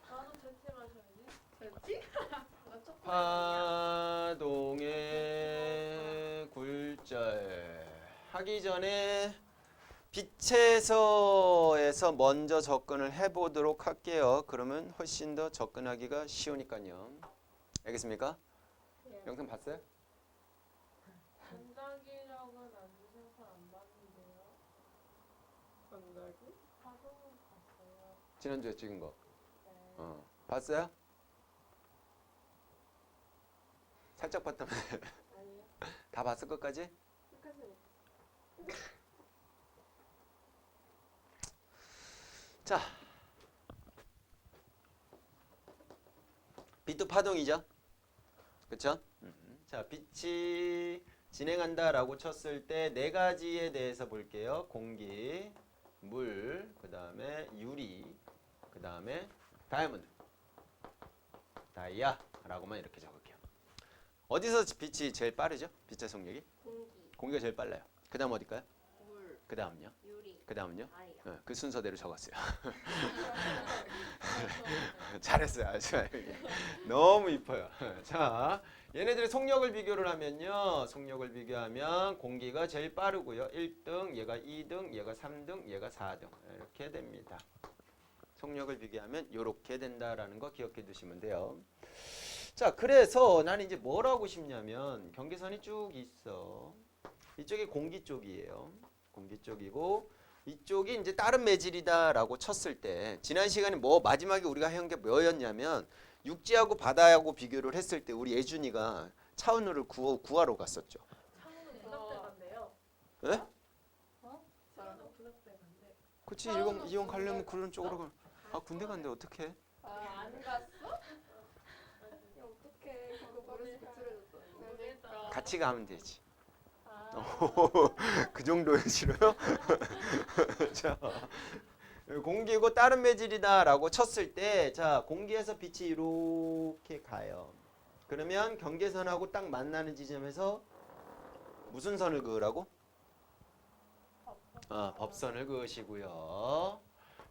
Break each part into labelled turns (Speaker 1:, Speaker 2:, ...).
Speaker 1: 나도 제티 마셔야지. 제티?
Speaker 2: 파동의 굴절 하기 전에 빛에서에서 먼저 접근을 해보도록 할게요. 그러면 훨씬 더 접근하기가 쉬우니까요. 알겠습니까?
Speaker 1: 예.
Speaker 2: 영상 봤어요?
Speaker 1: 전자기력은 안 주셔서 안 봤는데요. 전자기? 파동은 봤어요.
Speaker 2: 지난주에 찍은 거.
Speaker 1: 네.
Speaker 2: 봤어요? 살짝 봤다면
Speaker 1: 아니요.
Speaker 2: 다 봤을 것까지?
Speaker 1: 끝까지 못
Speaker 2: 자, 빛도 파동이죠? 그쵸? 자, 빛이 진행한다라고 쳤을 때 네 가지에 대해서 볼게요. 공기, 물, 그 다음에 유리, 그 다음에 다이아몬드, 다이아라고만 이렇게 적을게요. 어디서 빛이 제일 빠르죠? 빛의 속력이?
Speaker 3: 공기,
Speaker 2: 공기가 제일 빨라요. 그 다음 어딜까요?
Speaker 3: 물,
Speaker 2: 그 다음요?
Speaker 3: 유리,
Speaker 2: 그 다음요?
Speaker 3: 다이아.
Speaker 2: 그 순서대로 적었어요. 잘했어요. 아주 너무 이뻐요. 자, 얘네들의 속력을 비교를 하면요. 속력을 비교하면 공기가 제일 빠르고요. 1등, 얘가 2등, 얘가 3등, 얘가 4등 이렇게 됩니다. 속력을 비교하면 이렇게 된다라는 거 기억해 두시면 돼요. 자, 그래서 나는 이제 뭘 하고 싶냐면 경계선이 쭉 있어. 이쪽이 공기 쪽이에요. 공기 쪽이고 이쪽이 이제 다른 매질이다라고 쳤을 때 지난 시간에 뭐 마지막에 우리가 해온 게 뭐였냐면 육지하고 바다하고 비교를 했을 때 우리 예준이가 차은우를 구하러 갔었죠.
Speaker 1: 차은우 군악대 간대요.
Speaker 2: 예?
Speaker 1: 차은우 군악대 간대.
Speaker 2: 그치 이원 가려면 그런 쪽으로 가. 아 군대 간대 어떡해?
Speaker 3: 안 갔어? 어떡해. 그거 버릇이 비틀어졌어.
Speaker 1: 그러니까.
Speaker 2: 같이 가면 되지. 그 정도의 싫어요? 자, 공기고 다른 매질이다라고 쳤을 때, 자, 공기에서 빛이 이렇게 가요. 그러면 경계선하고 딱 만나는 지점에서 무슨 선을 그으라고? 법선을 그으시고요.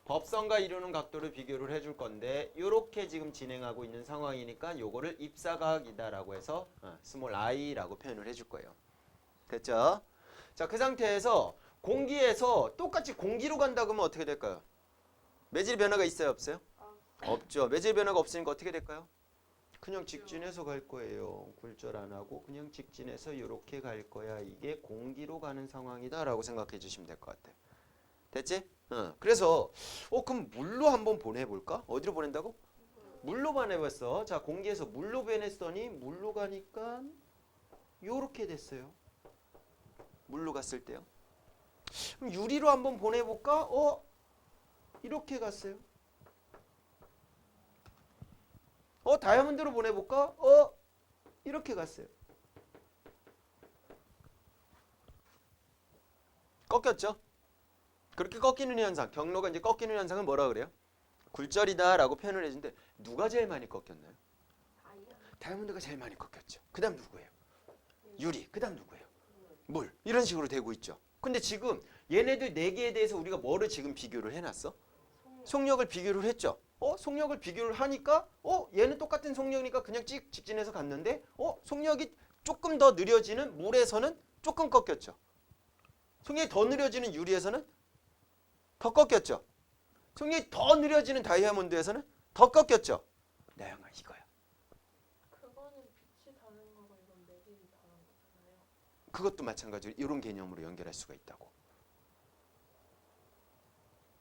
Speaker 2: 법선과 이루는 각도를 비교를 해줄 건데 이렇게 지금 진행하고 있는 상황이니까 요거를 입사각이다라고 해서 스몰 i라고 표현을 해줄 거예요. 됐죠? 자, 그 상태에서 공기에서 똑같이 공기로 간다 그러면 어떻게 될까요? 매질 변화가 있어요, 없어요? 없죠. 매질 변화가 없으니까 어떻게 될까요? 그냥 직진해서 갈 거예요. 굴절 안 하고 그냥 직진해서 이렇게 갈 거야. 이게 공기로 가는 상황이다라고 생각해 주시면 될 것 같아요. 됐지? 그래서 그럼 물로 한번 보내볼까? 어디로 보낸다고? 물로 보내봤어. 자, 공기에서 물로 보냈더니 물로 가니까 요렇게 됐어요. 물로 갔을 때요. 그럼 유리로 한번 보내볼까? 이렇게 갔어요. 다이아몬드로 보내볼까? 이렇게 갔어요. 꺾였죠? 그렇게 꺾이는 현상, 경로가 이제 꺾이는 현상은 뭐라 그래요? 굴절이다라고 표현을 해주는데 누가 제일 많이 꺾였나요? 다이아몬드가 제일 많이 꺾였죠. 그 다음 누구예요? 유리. 그 다음 누구예요? 물. 이런 식으로 되고 있죠. 근데 지금 얘네들 네 개에 대해서 우리가 뭐를 지금 비교를 해놨어? 속력을 비교를 했죠. 속력을 비교를 하니까 얘는 똑같은 속력이니까 그냥 직진해서 갔는데 속력이 조금 더 느려지는 물에서는 조금 꺾였죠. 속력이 더 느려지는 유리에서는 더 꺾였죠. 속력이 더 느려지는 다이아몬드에서는 더 꺾였죠. 나영아 이거야.
Speaker 1: 그거는 빛이 다른 거고 이건 매질이 다른 거잖아요.
Speaker 2: 그것도 마찬가지로 이런 개념으로 연결할 수가 있다고.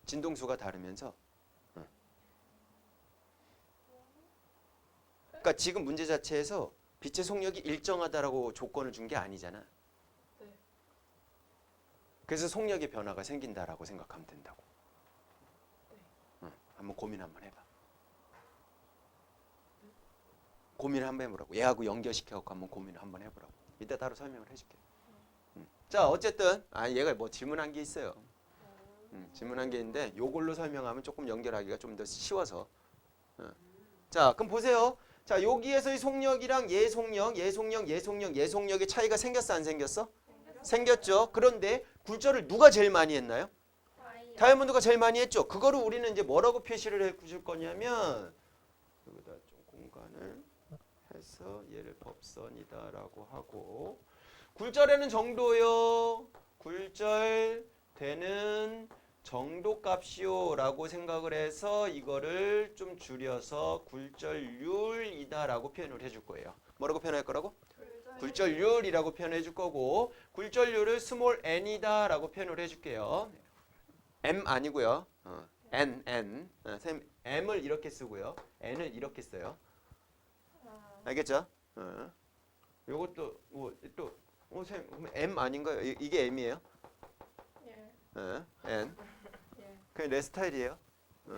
Speaker 2: 진동수가 다르면서 그러니까 지금 문제 자체에서 빛의 속력이 일정하다라고 조건을 준 게 아니잖아.
Speaker 1: 네.
Speaker 2: 그래서 속력의 변화가 생긴다라고 생각하면 된다고.
Speaker 1: 네.
Speaker 2: 한번 고민 한번 해봐. 고민을 한번 해보라고. 얘하고 연결시켜갖고 한번 고민을 한번 해보라고. 이따 따로 설명을 해줄게. 자, 어쨌든 얘가 뭐 질문한 게 있어요. 질문한 게 있는데 요걸로 설명하면 조금 연결하기가 좀 더 쉬워서. 자, 그럼 보세요. 자, 여기에서의 속력이랑 얘 속력, 얘 속력, 얘 속력, 얘 속력의 차이가 생겼어, 안 생겼어? 생겼죠. 그런데 굴절을 누가 제일 많이 했나요? 다이아몬드가 제일 많이 했죠. 그거를 우리는 이제 뭐라고 표시를 해줄 거냐면 여기다 좀 공간을 해서 얘를 법선이다라고 하고 굴절되는 정도요. 굴절되는 정도값이요라고 생각을 해서 이거를 좀 줄여서 굴절률이다라고 표현을 해줄 거예요. 뭐라고 표현할 거라고? 굴절률이라고 표현해 줄 거고 굴절률을 스몰 n이다라고 표현을 해줄게요. m 아니고요. n. 선생님 m을 이렇게 쓰고요. n을 이렇게 써요. 알겠죠? 요것도 또 선생님 m 아닌가요? 이게 m이에요?
Speaker 1: 예.
Speaker 2: n.
Speaker 1: 예.
Speaker 2: 그냥 내 스타일이에요.
Speaker 1: 네.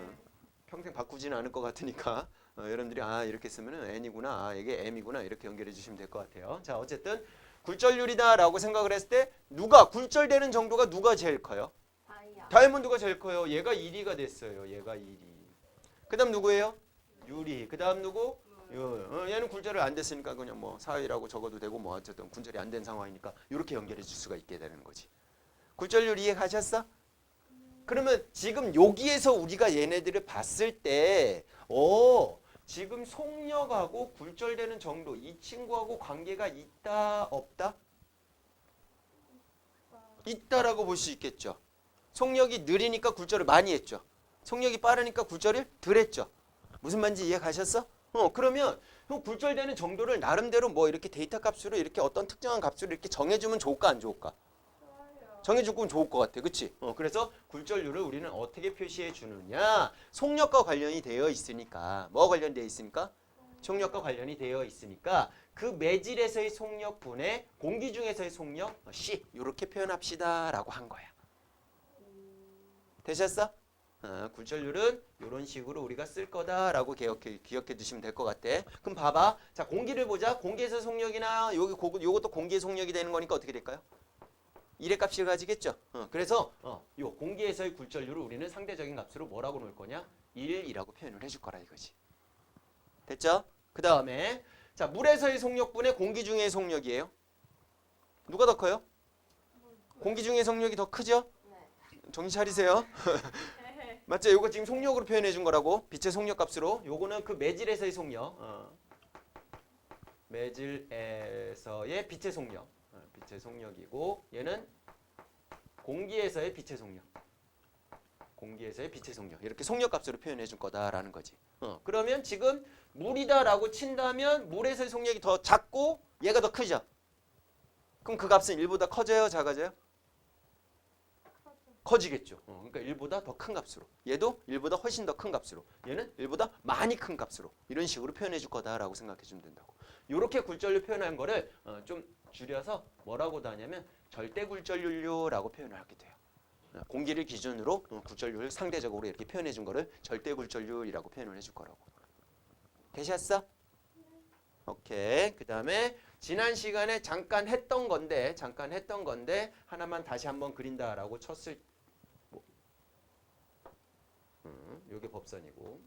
Speaker 2: 평생 바꾸지는 않을 것 같으니까 여러분들이 이렇게 쓰면은 n이구나, 이게 m이구나 이렇게 연결해 주시면 될 것 같아요. 자 어쨌든 굴절률이다라고 생각을 했을 때 누가 굴절되는 정도가 누가 제일 커요? 다이아몬드가 제일 커요. 얘가 1위가 됐어요. 얘가 1위. 그다음 누구예요? 유리. 그다음 누구? 얘는 굴절이 안 됐으니까 그냥 뭐 4위라고 적어도 되고 뭐 어쨌든 굴절이 안 된 상황이니까 이렇게 연결해 줄 수가 있게 되는 거지. 굴절률 이해 가셨어? 그러면 지금 여기에서 우리가 얘네들을 봤을 때 지금 속력하고 굴절되는 정도 이 친구하고 관계가 있다 없다? 있다라고 볼 수 있겠죠. 속력이 느리니까 굴절을 많이 했죠. 속력이 빠르니까 굴절을 덜 했죠. 무슨 말인지 이해 가셨어? 그러면 굴절되는 정도를 나름대로 뭐 이렇게 데이터 값으로 이렇게 어떤 특정한 값으로 이렇게 정해주면 좋을까 안 좋을까? 정해주면 좋을 것 같아. 그치? 그래서 굴절률을 우리는 어떻게 표시해 주느냐? 속력과 관련이 되어 있으니까. 뭐가 관련되어 있습니까? 속력과 관련이 되어 있으니까 그 매질에서의 속력분의 공기 중에서의 속력 C 이렇게 표현합시다 라고 한 거야. 되셨어? 굴절률은 이런 식으로 우리가 쓸 거다라고 기억해 두시면 될 것 같아. 그럼 봐봐. 자 공기를 보자. 공기에서 속력이나 요것도 공기의 속력이 되는 거니까 어떻게 될까요? 1의 값을 가지겠죠. 그래서 요 공기에서의 굴절률을 우리는 상대적인 값으로 뭐라고 놓을 거냐? 1이라고 표현을 해줄 거라 이거지. 됐죠? 그 다음에 자 물에서의 속력분의 공기 중의 속력이에요. 누가 더 커요? 공기 중의 속력이 더 크죠? 정신 차리세요. 맞죠? 요거 지금 속력으로 표현해 준 거라고. 빛의 속력 값으로. 요거는 그 매질에서의 속력. 매질에서의 빛의 속력. 빛의 속력이고 얘는 공기에서의 빛의 속력. 공기에서의 빛의 속력. 이렇게 속력 값으로 표현해 줄 거다라는 거지. 그러면 지금 물이다라고 친다면 물에서의 속력이 더 작고 얘가 더 크죠? 그럼 그 값은 1보다 커져요? 작아져요? 커지겠죠. 그러니까 1보다 더 큰 값으로. 얘도 1보다 훨씬 더 큰 값으로. 얘는 1보다 많이 큰 값으로. 이런 식으로 표현해 줄 거다라고 생각해 주면 된다고. 이렇게 굴절률 표현한 거를 좀 줄여서 뭐라고도 하냐면 절대 굴절률료라고 표현을 하게 돼요. 공기를 기준으로 굴절률을 상대적으로 이렇게 표현해 준 거를 절대 굴절률이라고 표현을 해줄 거라고. 되셨어? 오케이. 그 다음에 지난 시간에 잠깐 했던 건데 하나만 다시 한번 그린다라고 쳤을 요게 법선이고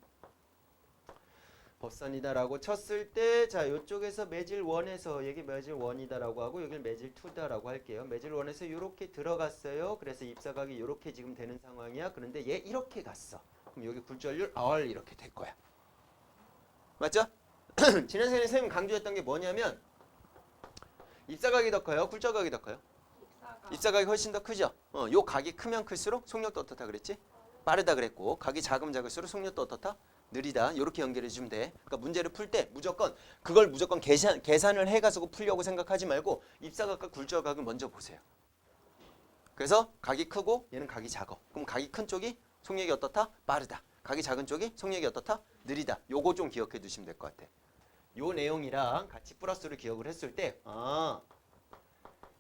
Speaker 2: 법선이다라고 쳤을 때 자 요쪽에서 매질 1에서 여기 매질 1이다라고 하고 여기는 매질 2다라고 할게요. 매질 1에서 이렇게 들어갔어요. 그래서 입사각이 이렇게 지금 되는 상황이야. 그런데 얘 이렇게 갔어. 그럼 여기 굴절률 R 이렇게 될 거야. 맞죠? 지난 시간에 선생님 강조했던 게 뭐냐면 입사각이 더 커요? 굴절각이 더 커요? 입사각이 훨씬 더 크죠? 요 각이 크면 클수록 속력도 어떻다 그랬지? 빠르다 그랬고 각이 작으면 작을수록 속력도 어떻다? 느리다. 이렇게 연결해 주면 돼. 그러니까 문제를 풀 때 무조건 그걸 무조건 계산을 해가지고 풀려고 생각하지 말고 입사각과 굴절각을 먼저 보세요. 그래서 각이 크고 얘는 각이 작아. 그럼 각이 큰 쪽이 속력이 어떻다? 빠르다. 각이 작은 쪽이 속력이 어떻다? 느리다. 요거 좀 기억해 두시면 될 것 같아. 요 내용이랑 같이 플러스를 기억을 했을 때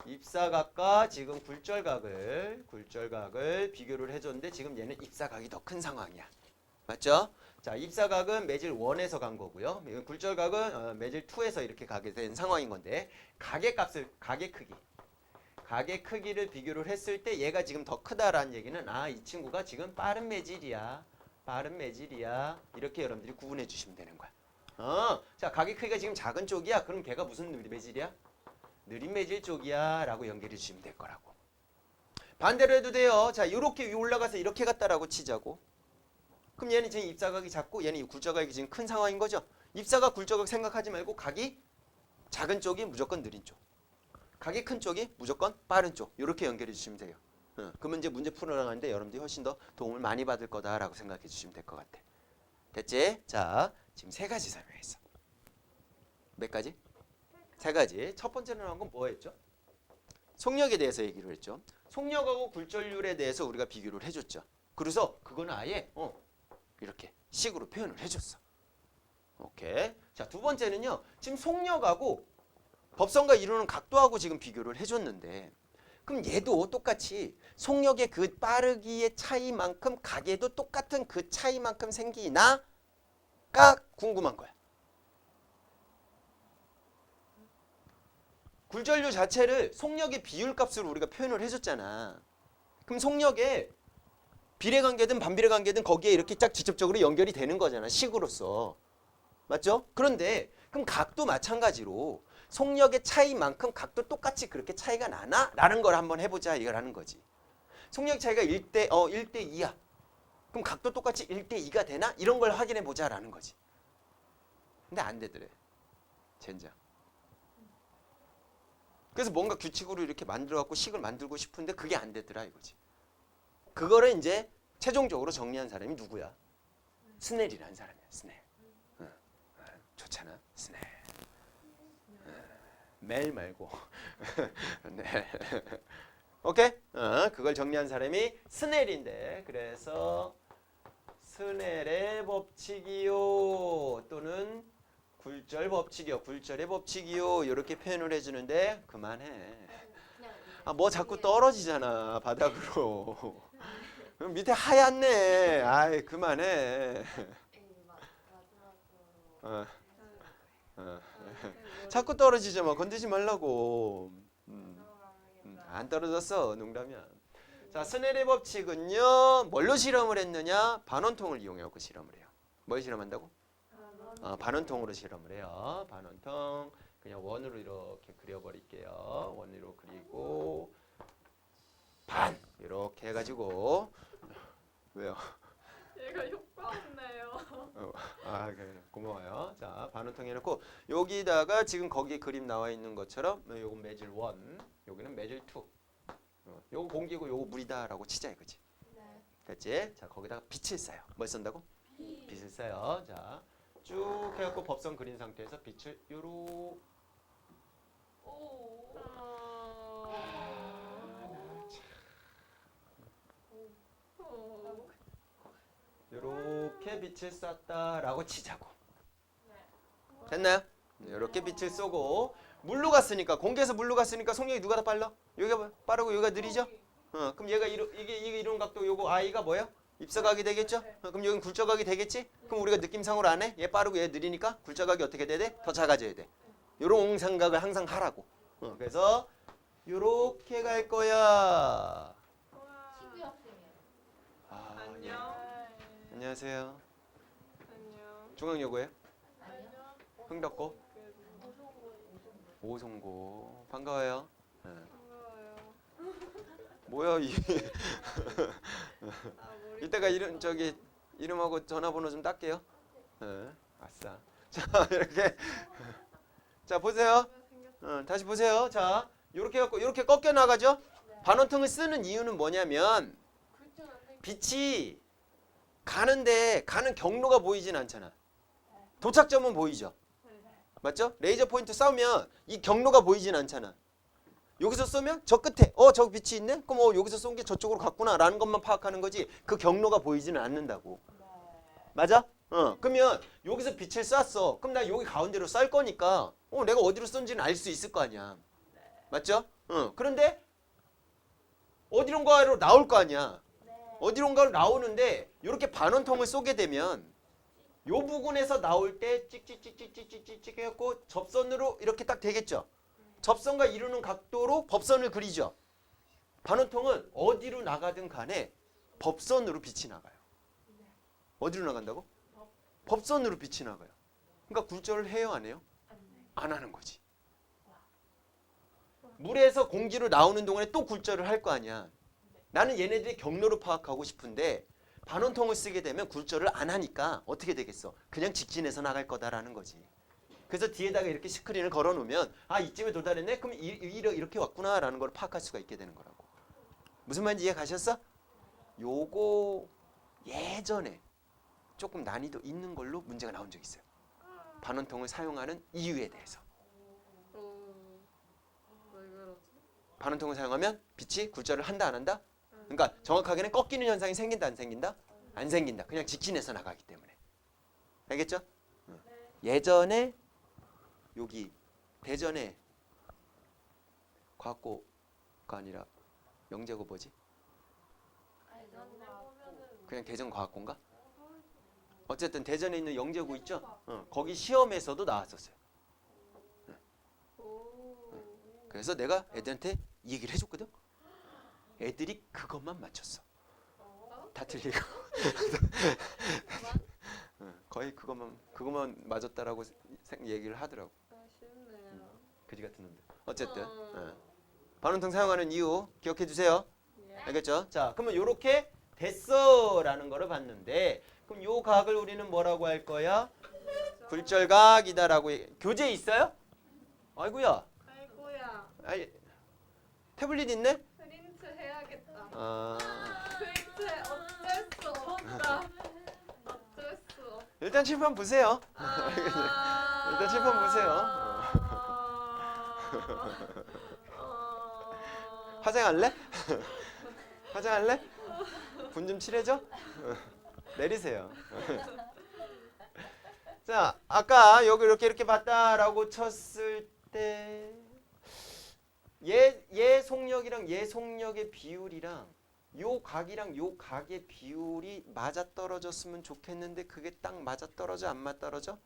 Speaker 2: 입사각과 지금 굴절각을 비교를 해줬는데 지금 얘는 입사각이 더 큰 상황이야. 맞죠? 자, 입사각은 매질 1에서 간 거고요. 굴절각은 매질 2에서 이렇게 가게 된 상황인 건데 각의 크기를 비교를 했을 때 얘가 지금 더 크다라는 얘기는 이 친구가 지금 빠른 매질이야. 이렇게 여러분들이 구분해 주시면 되는 거야. 자, 각의 크기가 지금 작은 쪽이야. 그럼 걔가 무슨 매질이야? 느린 매질 쪽이야 라고 연결해 주시면 될 거라고. 반대로 해도 돼요. 자, 이렇게 위 올라가서 이렇게 갔다라고 치자고. 그럼 얘는 지금 입사각이 작고 얘는 굴절각이 지금 큰 상황인 거죠. 입사각, 굴절각 생각하지 말고 각이 작은 쪽이 무조건 느린 쪽. 각이 큰 쪽이 무조건 빠른 쪽. 이렇게 연결해 주시면 돼요. 그러면 이제 문제 풀어나가는데 여러분들이 훨씬 더 도움을 많이 받을 거다라고 생각해 주시면 될 것 같아. 됐지? 자, 지금 세 가지 설명했어. 몇 가지? 세 가지. 첫 번째로 나온 건 뭐였죠? 속력에 대해서 얘기를 했죠. 속력하고 굴절률에 대해서 우리가 비교를 해줬죠. 그래서 그거는 아예 이렇게 식으로 표현을 해줬어. 오케이. 자, 두 번째는요. 지금 속력하고 법선과 이루는 각도하고 지금 비교를 해줬는데 그럼 얘도 똑같이 속력의 그 빠르기의 차이만큼 각에도 똑같은 그 차이만큼 생기나가 궁금한 거야. 굴절률 자체를 속력의 비율값으로 우리가 표현을 해줬잖아. 그럼 속력의 비례관계든 반비례관계든 거기에 이렇게 딱 직접적으로 연결이 되는 거잖아. 식으로서. 맞죠? 그런데 그럼 각도 마찬가지로 속력의 차이만큼 각도 똑같이 그렇게 차이가 나나? 라는 걸 한번 해보자 이거라는 거지. 속력 차이가 1대 2야. 그럼 각도 똑같이 1대 2가 되나? 이런 걸 확인해 보자라는 거지. 근데 안 되더래. 젠장. 그래서 뭔가 규칙으로 이렇게 만들어갖고 식을 만들고 싶은데 그게 안 되더라 이거지. 그거를 이제 최종적으로 정리한 사람이 누구야? 스넬이라는 사람이야. 스넬. 좋잖아. 스넬. 멜 말고. 네. 오케이? 그걸 정리한 사람이 스넬인데 그래서 스넬의 법칙이요 또는 굴절 법칙이요. 굴절의 법칙이요. 이렇게 표현을 해주는데 그만해. 뭐 자꾸 떨어지잖아 바닥으로. 밑에 하얗네. 아이 그만해. 자꾸 떨어지죠. 뭐 건드지 말라고. 안 떨어졌어. 농담이야. 자, 스넬의 법칙은요. 뭘로 실험을 했느냐? 반원통을 이용해서 실험을 해요. 뭘 실험한다고? 반원통으로 실험을 해요. 반원통. 그냥 원으로 이렇게 그려버릴게요. 원으로 그리고 반 이렇게 해가지고 왜요?
Speaker 1: 얘가 효과 없네요.
Speaker 2: 그래. 고마워요. 자, 반원통 해놓고 여기다가 지금 거기 그림 나와 있는 것처럼 요건 매질 1, 여기는 매질 2. 요거 공기고 요거 물이다라고 치자 이거지.
Speaker 3: 네.
Speaker 2: 됐지? 자, 거기다가 빛을 쏴요. 뭘 쏜다고? 빛을 쏴요. 자, 쭉 해갖고 법선 그린 상태에서 빛을 요로 요렇게 빛을 쐈다라고 치자고. 됐나요? 이렇게 빛을 쏘고 물로 갔으니까 공기에서 물로 갔으니까 속력이 누가 더 빨라? 여기가 빠르고 여기가 느리죠? 그럼 얘가 이게 이루는 각도 요거 i가 뭐예요? 입사각이 되겠죠? 그럼 여긴 굴절각이 되겠지? 그럼 우리가 느낌상으로 안 해? 얘 빠르고 얘 느리니까 굴절각이 어떻게 돼야 돼? 더 작아져야 돼. 요런 생각을 항상 하라고. 그래서 요렇게 갈 거야.
Speaker 3: 친구 학생이에요.
Speaker 1: 안녕.
Speaker 2: 안녕하세요.
Speaker 1: 안녕.
Speaker 2: 중앙여고예요?
Speaker 3: 아니요.
Speaker 2: 흥덕고? 오송고. 반가워요.
Speaker 1: 반가워요.
Speaker 2: 뭐야 이
Speaker 1: 머리
Speaker 2: 이따가 이름하고 전화번호 좀 딸게요. 아싸. 자, 이렇게 자 보세요. 다시 보세요. 자, 이렇게 갖고 이렇게 꺾여 나가죠. 반원통을 쓰는 이유는 뭐냐면 빛이 가는 경로가 보이진 않잖아. 도착점은 보이죠. 맞죠? 레이저 포인트 쏘면 이 경로가 보이진 않잖아. 여기서 쏘면 저 끝에 저 빛이 있네? 그럼 여기서 쏜 게 저쪽으로 갔구나 라는 것만 파악하는 거지 그 경로가 보이지는 않는다고. 맞아? 그러면 여기서 빛을 쐈어. 그럼 나 여기 가운데로 쏠 거니까 내가 어디로 쏜지는 알 수 있을 거 아니야. 맞죠? 그런데 어디론가로 나올 거 아니야. 어디론가로 나오는데 이렇게 반원통을 쏘게 되면 요 부분에서 나올 때 찍찍찍찍찍찍찍 해갖고 접선으로 이렇게 딱 되겠죠. 접선과 이루는 각도로 법선을 그리죠. 반원통은 어디로 나가든 간에 법선으로 빛이 나가요. 어디로 나간다고? 법선으로 빛이 나가요. 그러니까 굴절을 해요, 안 해요? 안 하는 거지. 물에서 공기로 나오는 동안에 또 굴절을 할 거 아니야. 나는 얘네들이 경로를 파악하고 싶은데 반원통을 쓰게 되면 굴절을 안 하니까 어떻게 되겠어? 그냥 직진해서 나갈 거다라는 거지. 그래서 뒤에다가 이렇게 스크린을 걸어 놓으면 아 이쯤에 도달했네? 그럼 이렇게 왔구나라는 걸 파악할 수가 있게 되는 거라고. 무슨 말인지 이해 가셨어? 요거 예전에 조금 난이도 있는 걸로 문제가 나온 적이 있어요. 반원통을 사용하는 이유에 대해서.
Speaker 1: 왜 그러지?
Speaker 2: 반원통을 사용하면 빛이 굴절을 한다 안 한다? 그러니까 정확하게는 꺾이는 현상이 생긴다 안 생긴다? 안 생긴다. 그냥 직진해서 나가기 때문에. 알겠죠? 예전에 여기 대전에 과학고가 아니라 영재고 뭐지? 그냥 대전과학고인가? 어쨌든 대전에 있는 영재고 있죠? 거기 시험에서도 나왔었어요. 그래서 내가 애들한테 이 얘기를 해줬거든. 애들이 그것만 맞췄어. 다 틀리고. 거의 그것만 맞았다라고 얘기를 하더라고.
Speaker 1: 아쉽네요.
Speaker 2: 그지 같은 놈들. 어쨌든 반원통 사용하는 이유 기억해 주세요.
Speaker 1: 예.
Speaker 2: 알겠죠? 자, 그러면 요렇게 됐어라는 거를 봤는데 그럼 요 각을 우리는 뭐라고 할 거야? 굴절각이다라고 교재 있어요? 아이고야.
Speaker 1: 아이고야.
Speaker 2: 아이, 태블릿 있네?
Speaker 1: 프린트 해야겠다.
Speaker 2: 아,
Speaker 1: 프린트 어쩔 수 없다. 어쩔 수 없다.
Speaker 2: 일단 칠판 보세요. 일단 칠판 보세요. 화장할래? 화장할래? 분 좀 칠해줘? 내리세요. 자, 아까 여기 이렇게 봤다라고 쳤을 때 얘 속력이랑 얘 속력의 비율이랑 요 각이랑 요 각의 비율이 맞아 떨어졌으면 좋겠는데 그게 딱 맞아 떨어져 안 맞아 떨어져?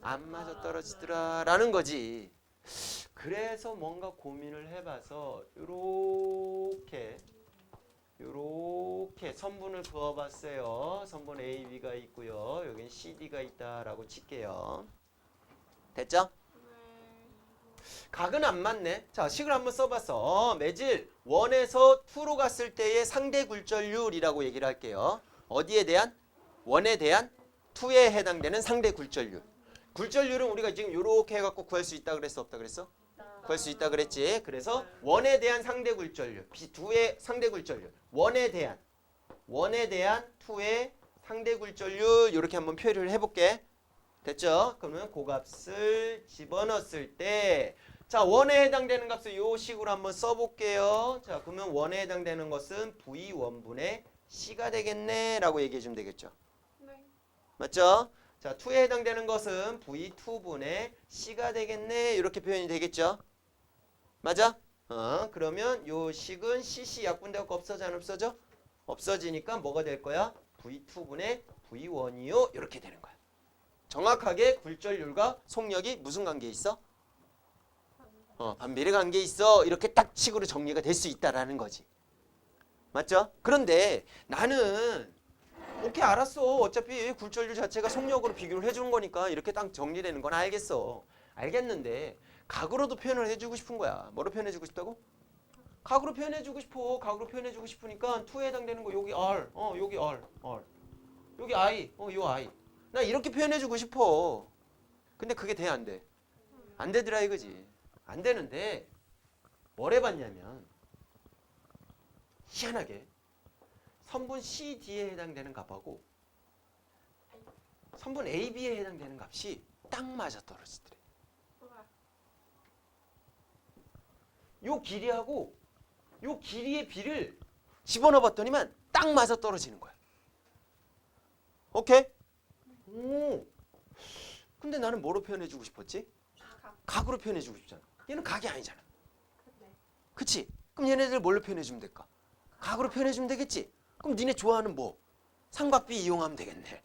Speaker 2: 안 맞아 떨어지더라라는 거지. 그래서 뭔가 고민을 해봐서 요렇게 선분을 그어봤어요. 선분 A, B가 있고요. 여긴 C, D가 있다라고 칠게요. 됐죠? 각은 안 맞네. 자, 식을 한번 써봤어. 매질 1에서 2로 갔을 때의 상대 굴절률이라고 얘기를 할게요. 어디에 대한? 1에 대한 2에 해당되는 상대 굴절률. 굴절률은 우리가 지금 이렇게 해갖고 구할 수 있다 그랬어? 없다 그랬어? 구할 수 있다 그랬지. 그래서 1에 대한 상대 굴절률, 2의 상대 굴절률, 1에 대한 2의 상대 굴절률 이렇게 한번 표현을 해볼게. 됐죠? 그러면 그 값을 집어넣었을 때 자, 1에 해당되는 값을 요 식으로 한번 써볼게요. 자, 그러면 1에 해당되는 것은 V1분의 C가 되겠네 라고 얘기해 주면 되겠죠.
Speaker 1: 네.
Speaker 2: 맞죠? 자, 2에 해당되는 것은 V2분의 C가 되겠네 이렇게 표현이 되겠죠. 맞아? 그러면 요 식은 CC 약분되고 없어져 안 없어져? 없어지니까 뭐가 될 거야? V2분의 V1이요 이렇게 되는 거야. 정확하게 굴절률과 속력이 무슨 관계에 있어? 반비례 관계에 있어. 이렇게 딱 식으로 정리가 될 수 있다라는 거지. 맞죠? 그런데 나는 오케이 알았어. 어차피 굴절률 자체가 속력으로 비교를 해주는 거니까 이렇게 딱 정리되는 건 알겠어. 알겠는데 각으로도 표현을 해주고 싶은 거야. 뭐로 표현해주고 싶다고? 각으로 표현해주고 싶어. 각으로 표현해주고 싶으니까 2에 해당되는 거 여기 R, 여기 R, 여기 I, 요 I. 나 이렇게 표현해주고 싶어. 근데 그게 돼 안 돼? 안 되더라 이거지. 안 되는데 뭘 해봤냐면 희한하게 선분 CD에 해당되는 값하고 선분 AB에 해당되는 값이 딱 맞아 떨어지더래. 요 길이하고 요 길이의 비를 집어넣어 봤더니만 딱 맞아 떨어지는 거야. 오케이? 오. 근데 나는 뭐로 표현해주고 싶었지? 각으로 표현해주고 싶잖아. 얘는 각이 아니잖아. 그치? 그럼 얘네들 뭘로 표현해주면 될까? 각으로 표현해주면 되겠지? 그럼 니네 좋아하는 뭐? 삼각비 이용하면 되겠네.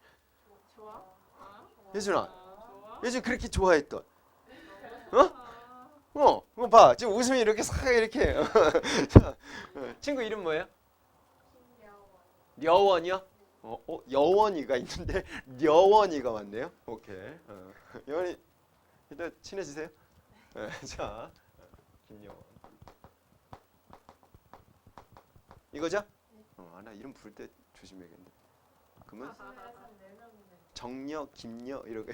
Speaker 1: 좋아?
Speaker 2: 예준아, 예준 그렇게 좋아했던. 이거 봐. 지금 웃음이 이렇게 싹 이렇게. 자, 친구 이름 뭐예요? 려원이요? 여원이가 있는데 려원이가 왔네요. 오케이. 여원이 일단 친해지세요. 자, 김여원. 이거죠? 나 이름 부를 때 조심해야겠네. 그러면 정녀, 김녀 이렇게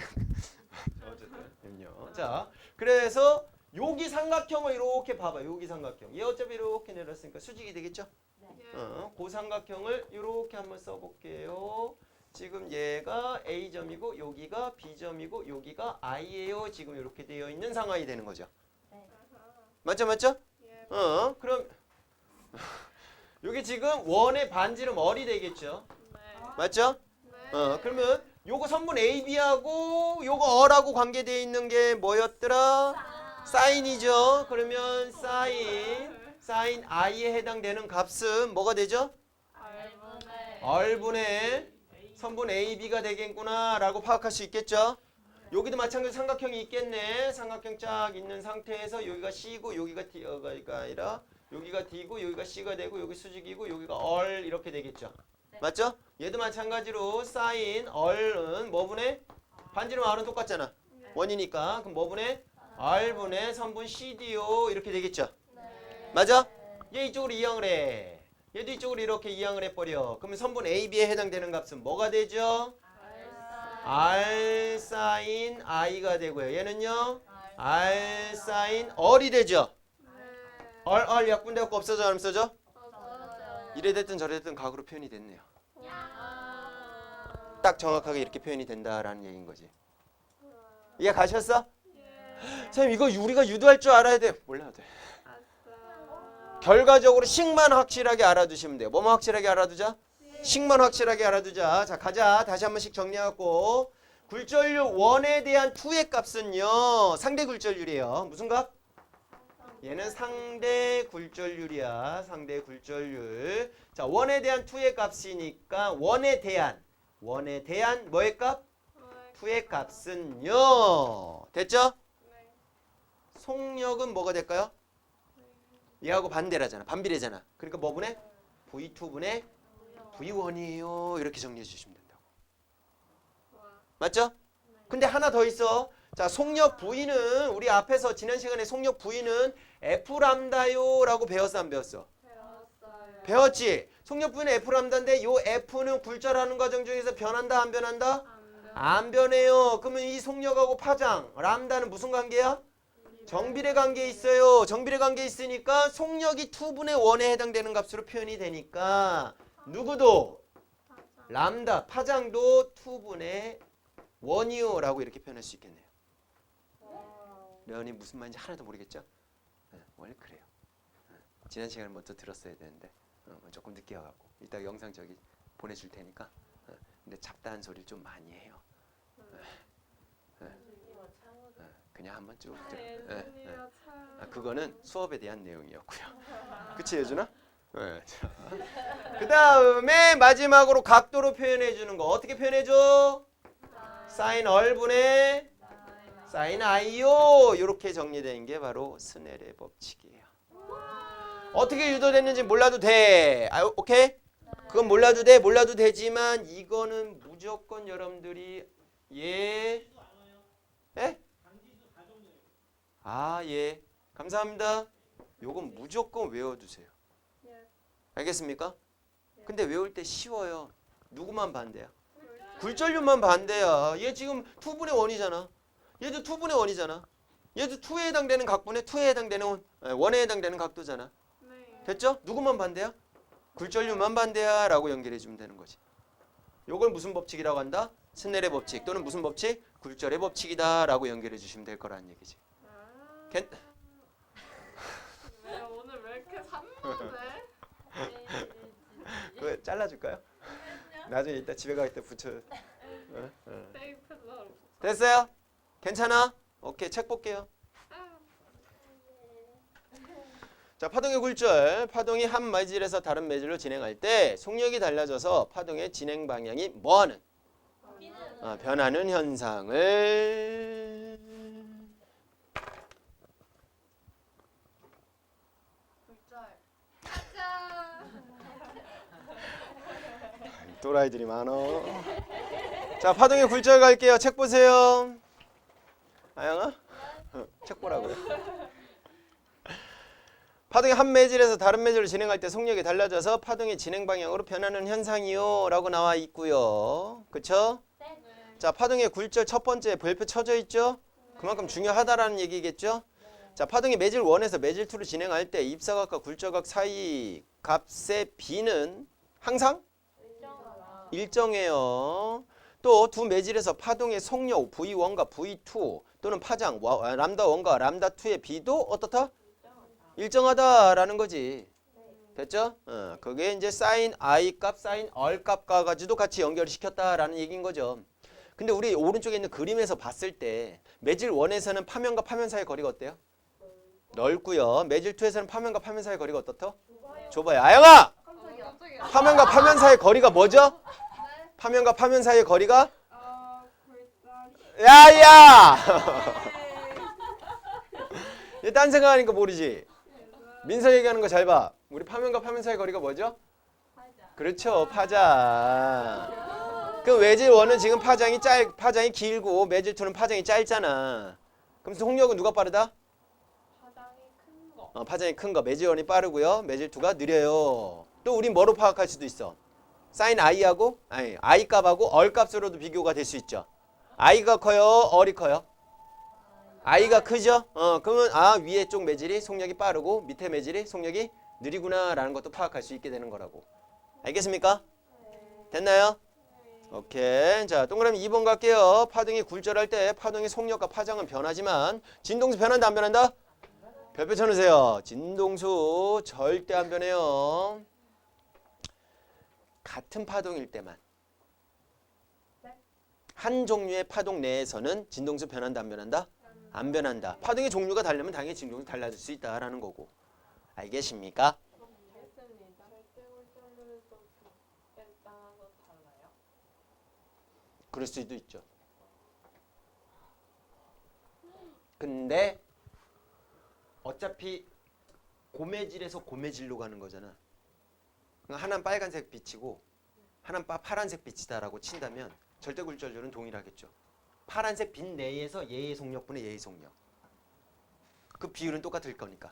Speaker 2: 어쨌든 김녀. 자, 그래서 여기 삼각형을 이렇게 봐봐. 여기 삼각형. 얘 어차피 이렇게 내렸으니까 수직이 되겠죠? 그 삼각형을 이렇게 한번 써볼게요. 지금 얘가 A점이고 여기가 B점이고 여기가 I예요. 지금 이렇게 되어 있는 상황이 되는 거죠. 맞죠? 맞죠? 그럼 여기 지금 원의 반지름 얼이 되겠죠? 맞죠? 그러면 요거 선분 AB하고 요거 얼하고 관계되어 있는 게 뭐였더라? 사인이죠. 그러면 사인 I에 해당되는 값은 뭐가 되죠? 얼분의 선분 AB가 되겠구나 라고 파악할 수 있겠죠? 여기도 마찬가지로 삼각형이 있겠네. 삼각형 쫙 있는 상태에서 여기가 C고 여기가 D가 아니라 여기가 D고 여기가 C가 되고 여기 수직이고 여기가 얼 이렇게 되겠죠? 맞죠? 얘도 마찬가지로 사인 얼은 뭐분의 반지름 R은 똑같잖아. 원이니까 그럼 뭐분의 R분의 선분 CDO 이렇게 되겠죠? 맞아? 얘 이쪽으로 이항을 해. 얘도 이쪽으로 이렇게 이항을 해버려. 그러면 선분 AB에 해당되는 값은 뭐가 되죠? R 사인 I가 되고요. 얘는요? R 사인 얼이 되죠? 얼 약분되고 없어져 안 없어져? 이래 됐든 저래 됐든 각으로 표현이 됐네요. 딱 정확하게 이렇게 표현이 된다라는 얘기인 거지. 이해 가셨어? 선생님 이거 우리가 유도할 줄 알아야 돼. 몰라도 돼. 결과적으로 식만 확실하게 알아두시면 돼요. 뭐만 확실하게 알아두자? 식만 확실하게 알아두자. 자 가자. 다시 한 번씩 정리하고 굴절률 1에 대한 2의 값은요. 상대 굴절률이에요. 무슨 값? 얘는 상대 굴절률이야. 상대 굴절률. 자 1에 대한 2의 값이니까 1에 대한 뭐의 값? 2의 값은요. 됐죠? 속력은 뭐가 될까요? 얘하고 반대라잖아. 반비례잖아. 그러니까 뭐분의? V2분의 V1이에요. 이렇게 정리해 주시면 된다고. 맞죠? 근데 하나 더 있어. 자, 속력 V는 우리 앞에서 지난 시간에 속력 V는 F람다요 라고 배웠어 안 배웠어? 배웠지? 속력 V는 F람다인데 요 F는 굴절하는 과정 중에서 변한다 안 변한다? 안 변해요. 그러면 이 속력하고 파장 람다는 무슨 관계야? 정비례 관계에 있어요. 정비례 관계에 있으니까 속력이 2분의 1에 해당되는 값으로 표현이 되니까 누구도 람다 파장도 2분의 1이요 라고 이렇게 표현할 수 있겠네요. 레언이 무슨 말인지 하나도 모르겠죠? 원래 그래요. 지난 시간에 먼저 들었어야 되는데 조금 늦게 와갖고 이따 영상 저기 보내줄 테니까 근데 잡다한 소리를 좀 많이 해요. 그냥 한번 쭉 그거는 수업에 대한 내용이었고요. 그치 예준아? 그 다음에 마지막으로 각도로 표현해 주는 거 어떻게 표현해 줘? 사인 얼분의 사인 I요. 이렇게 정리되는 게 바로 스넬의 법칙이에요. 어떻게 유도됐는지 몰라도 돼. 오케이? 그건 몰라도 돼. 몰라도 되지만 이거는 무조건 여러분들이 예? 예. 감사합니다. 요건 무조건 외워두세요. 알겠습니까? 근데 외울 때 쉬워요. 누구만 반대야? 굴절률만 반대야. 얘 지금 2분의 1이잖아. 얘도 2분의 1이잖아. 얘도 2에 해당되는 각분의 2에 해당되는 1에 해당되는 각도잖아. 됐죠? 누구만 반대야? 굴절률만 반대야 라고 연결해 주면 되는 거지. 요걸 무슨 법칙이라고 한다? 스넬의 법칙 또는 무슨 법칙? 굴절의 법칙이다 라고 연결해 주시면 될 거라는 얘기지.
Speaker 1: 오늘 왜 이렇게 산만해?
Speaker 2: 그거 잘라줄까요? 나중에 이따 집에 갈 때 붙여.
Speaker 1: 테이프로
Speaker 2: 됐어요? 괜찮아? 오케이 책 볼게요. 자 파동의 굴절. 파동이 한 매질에서 다른 매질로 진행할 때 속력이 달라져서 파동의 진행 방향이 뭐하는? 변하는 현상을 또라이들이 많어. 자 파동의 굴절 갈게요. 책 보세요. 아영아? 책 보라고요. 파동이 한 매질에서 다른 매질로 진행할 때 속력이 달라져서 파동의 진행 방향으로 변하는 현상이요 라고 나와 있고요. 그쵸?
Speaker 3: 네.
Speaker 2: 자, 파동의 굴절 첫 번째 별표 쳐져 있죠? 그만큼 중요하다라는 얘기겠죠? 자, 파동이 매질 1에서 매질 2로 진행할 때 입사각과 굴절각 사이 값의 B는 항상
Speaker 1: 일정하다.
Speaker 2: 일정해요. 또 두 매질에서 파동의 속력 V1과 V2 또는 파장 람다 1과 람다 2의 B도 어떻다? 일정하다라는 거지. 됐죠? 그게 이제 사인 I 값, 사인 R 값 가지고도 같이 연결시켰다라는 얘기인 거죠. 근데 우리 오른쪽에 있는 그림에서 봤을 때 매질 1에서는 파면과 파면 사이의 거리가 어때요? 넓고요. 매질 2에서는 파면과 파면 사이의 거리가 어떻다? 좁아요. 아영아!
Speaker 1: 깜짝이야.
Speaker 2: 파면과 파면 사이의 거리가 뭐죠? 파면과 파면 사이의 거리가? 야야! 딴 생각하니까 모르지. 민서 얘기하는 거 잘 봐. 우리 파면과 파면 사이의 거리가 뭐죠? 그렇죠. 파장. 그 매질 1은 지금 파장이 길고 매질 2는 파장이 짧잖아. 그럼 속력은 누가 빠르다?
Speaker 1: 파장이 큰 거.
Speaker 2: 파장이 큰 거. 매질 1이 빠르고요. 매질 2가 느려요. 또 우린 뭐로 파악할 수도 있어? 사인 I하고 I 값하고 얼 값으로도 비교가 될 수 있죠. I가 커요? 얼이 커요? I가 크죠? 그러면 위에 쪽 매질이 속력이 빠르고 밑에 매질이 속력이 느리구나라는 것도 파악할 수 있게 되는 거라고. 알겠습니까? 됐나요? 오케이. 자, 동그라미 2번 갈게요. 파동이 굴절할 때 파동의 속력과 파장은 변하지만 진동수 변한다 안 변한다? 별표 쳐놓으세요. 진동수 절대 안 변해요. 같은 파동일 때만. 한 종류의 파동 내에서는 진동수 변한다 안 변한다? 안 변한다. 파동의 종류가 다르면 당연히 진동수 달라질 수 있다라는 거고. 알겠습니까?
Speaker 1: 알겠습니다. 절대 굴절률도 두께 따라서 달라요?
Speaker 2: 그럴 수도 있죠. 근데 어차피 고매질에서 고매질로 가는 거잖아. 하나는 빨간색 빛이고 하나는 파란색 빛이다라고 친다면 절대 굴절률은 동일하겠죠. 파란색 빛 내에서 얘의 속력분의 얘의 속력. 그 비율은 똑같을 거니까.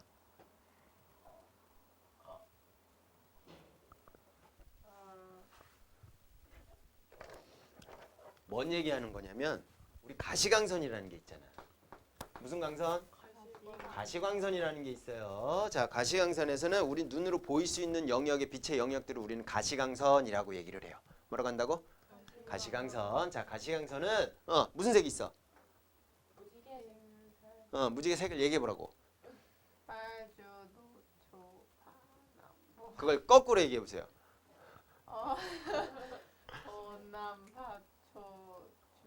Speaker 2: 뭔 얘기하는 거냐면 우리 가시광선이라는 게 있잖아. 무슨 광선? 가시광선이라는 게 있어요. 자, 가시광선에서는 우리 눈으로 보일 수 있는 영역의 빛의 영역들을 우리는 가시광선이라고 얘기를 해요. 뭐라고 한다고? 가시광선. 자, 가시광선은 무슨 색이 있어? 무지개 색을 얘기해 보라고.
Speaker 1: 빨주, 노초, 파남.
Speaker 2: 그걸 거꾸로 얘기해 보세요.
Speaker 1: 도남, 파초, 주,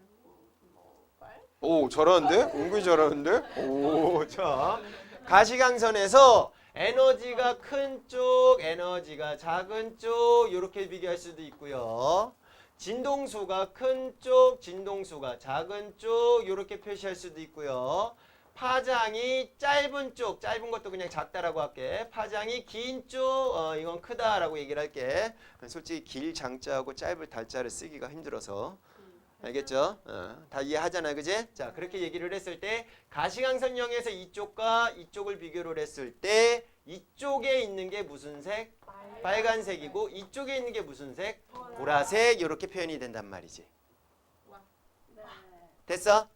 Speaker 1: 모발.
Speaker 2: 오, 잘하는데? 은근히 잘하는데? 오, 자. 가시광선에서 에너지가 큰 쪽, 에너지가 작은 쪽 이렇게 비교할 수도 있고요. 진동수가 큰 쪽, 진동수가 작은 쪽 이렇게 표시할 수도 있고요. 파장이 짧은 쪽, 짧은 것도 그냥 작다라고 할게. 파장이 긴 쪽, 이건 크다라고 얘기를 할게. 솔직히 길 장자하고 짧을 달자를 쓰기가 힘들어서. 알겠죠? 다 이해하잖아, 그지? 자, 그렇게 얘기를 했을 때 가시광선형에서 이쪽과 이쪽을 비교를 했을 때 이쪽에 있는 게 무슨 색? 빨간색이고 이쪽에 있는 게 무슨 색? 보라색 이렇게 표현이 된단 말이지. 됐어?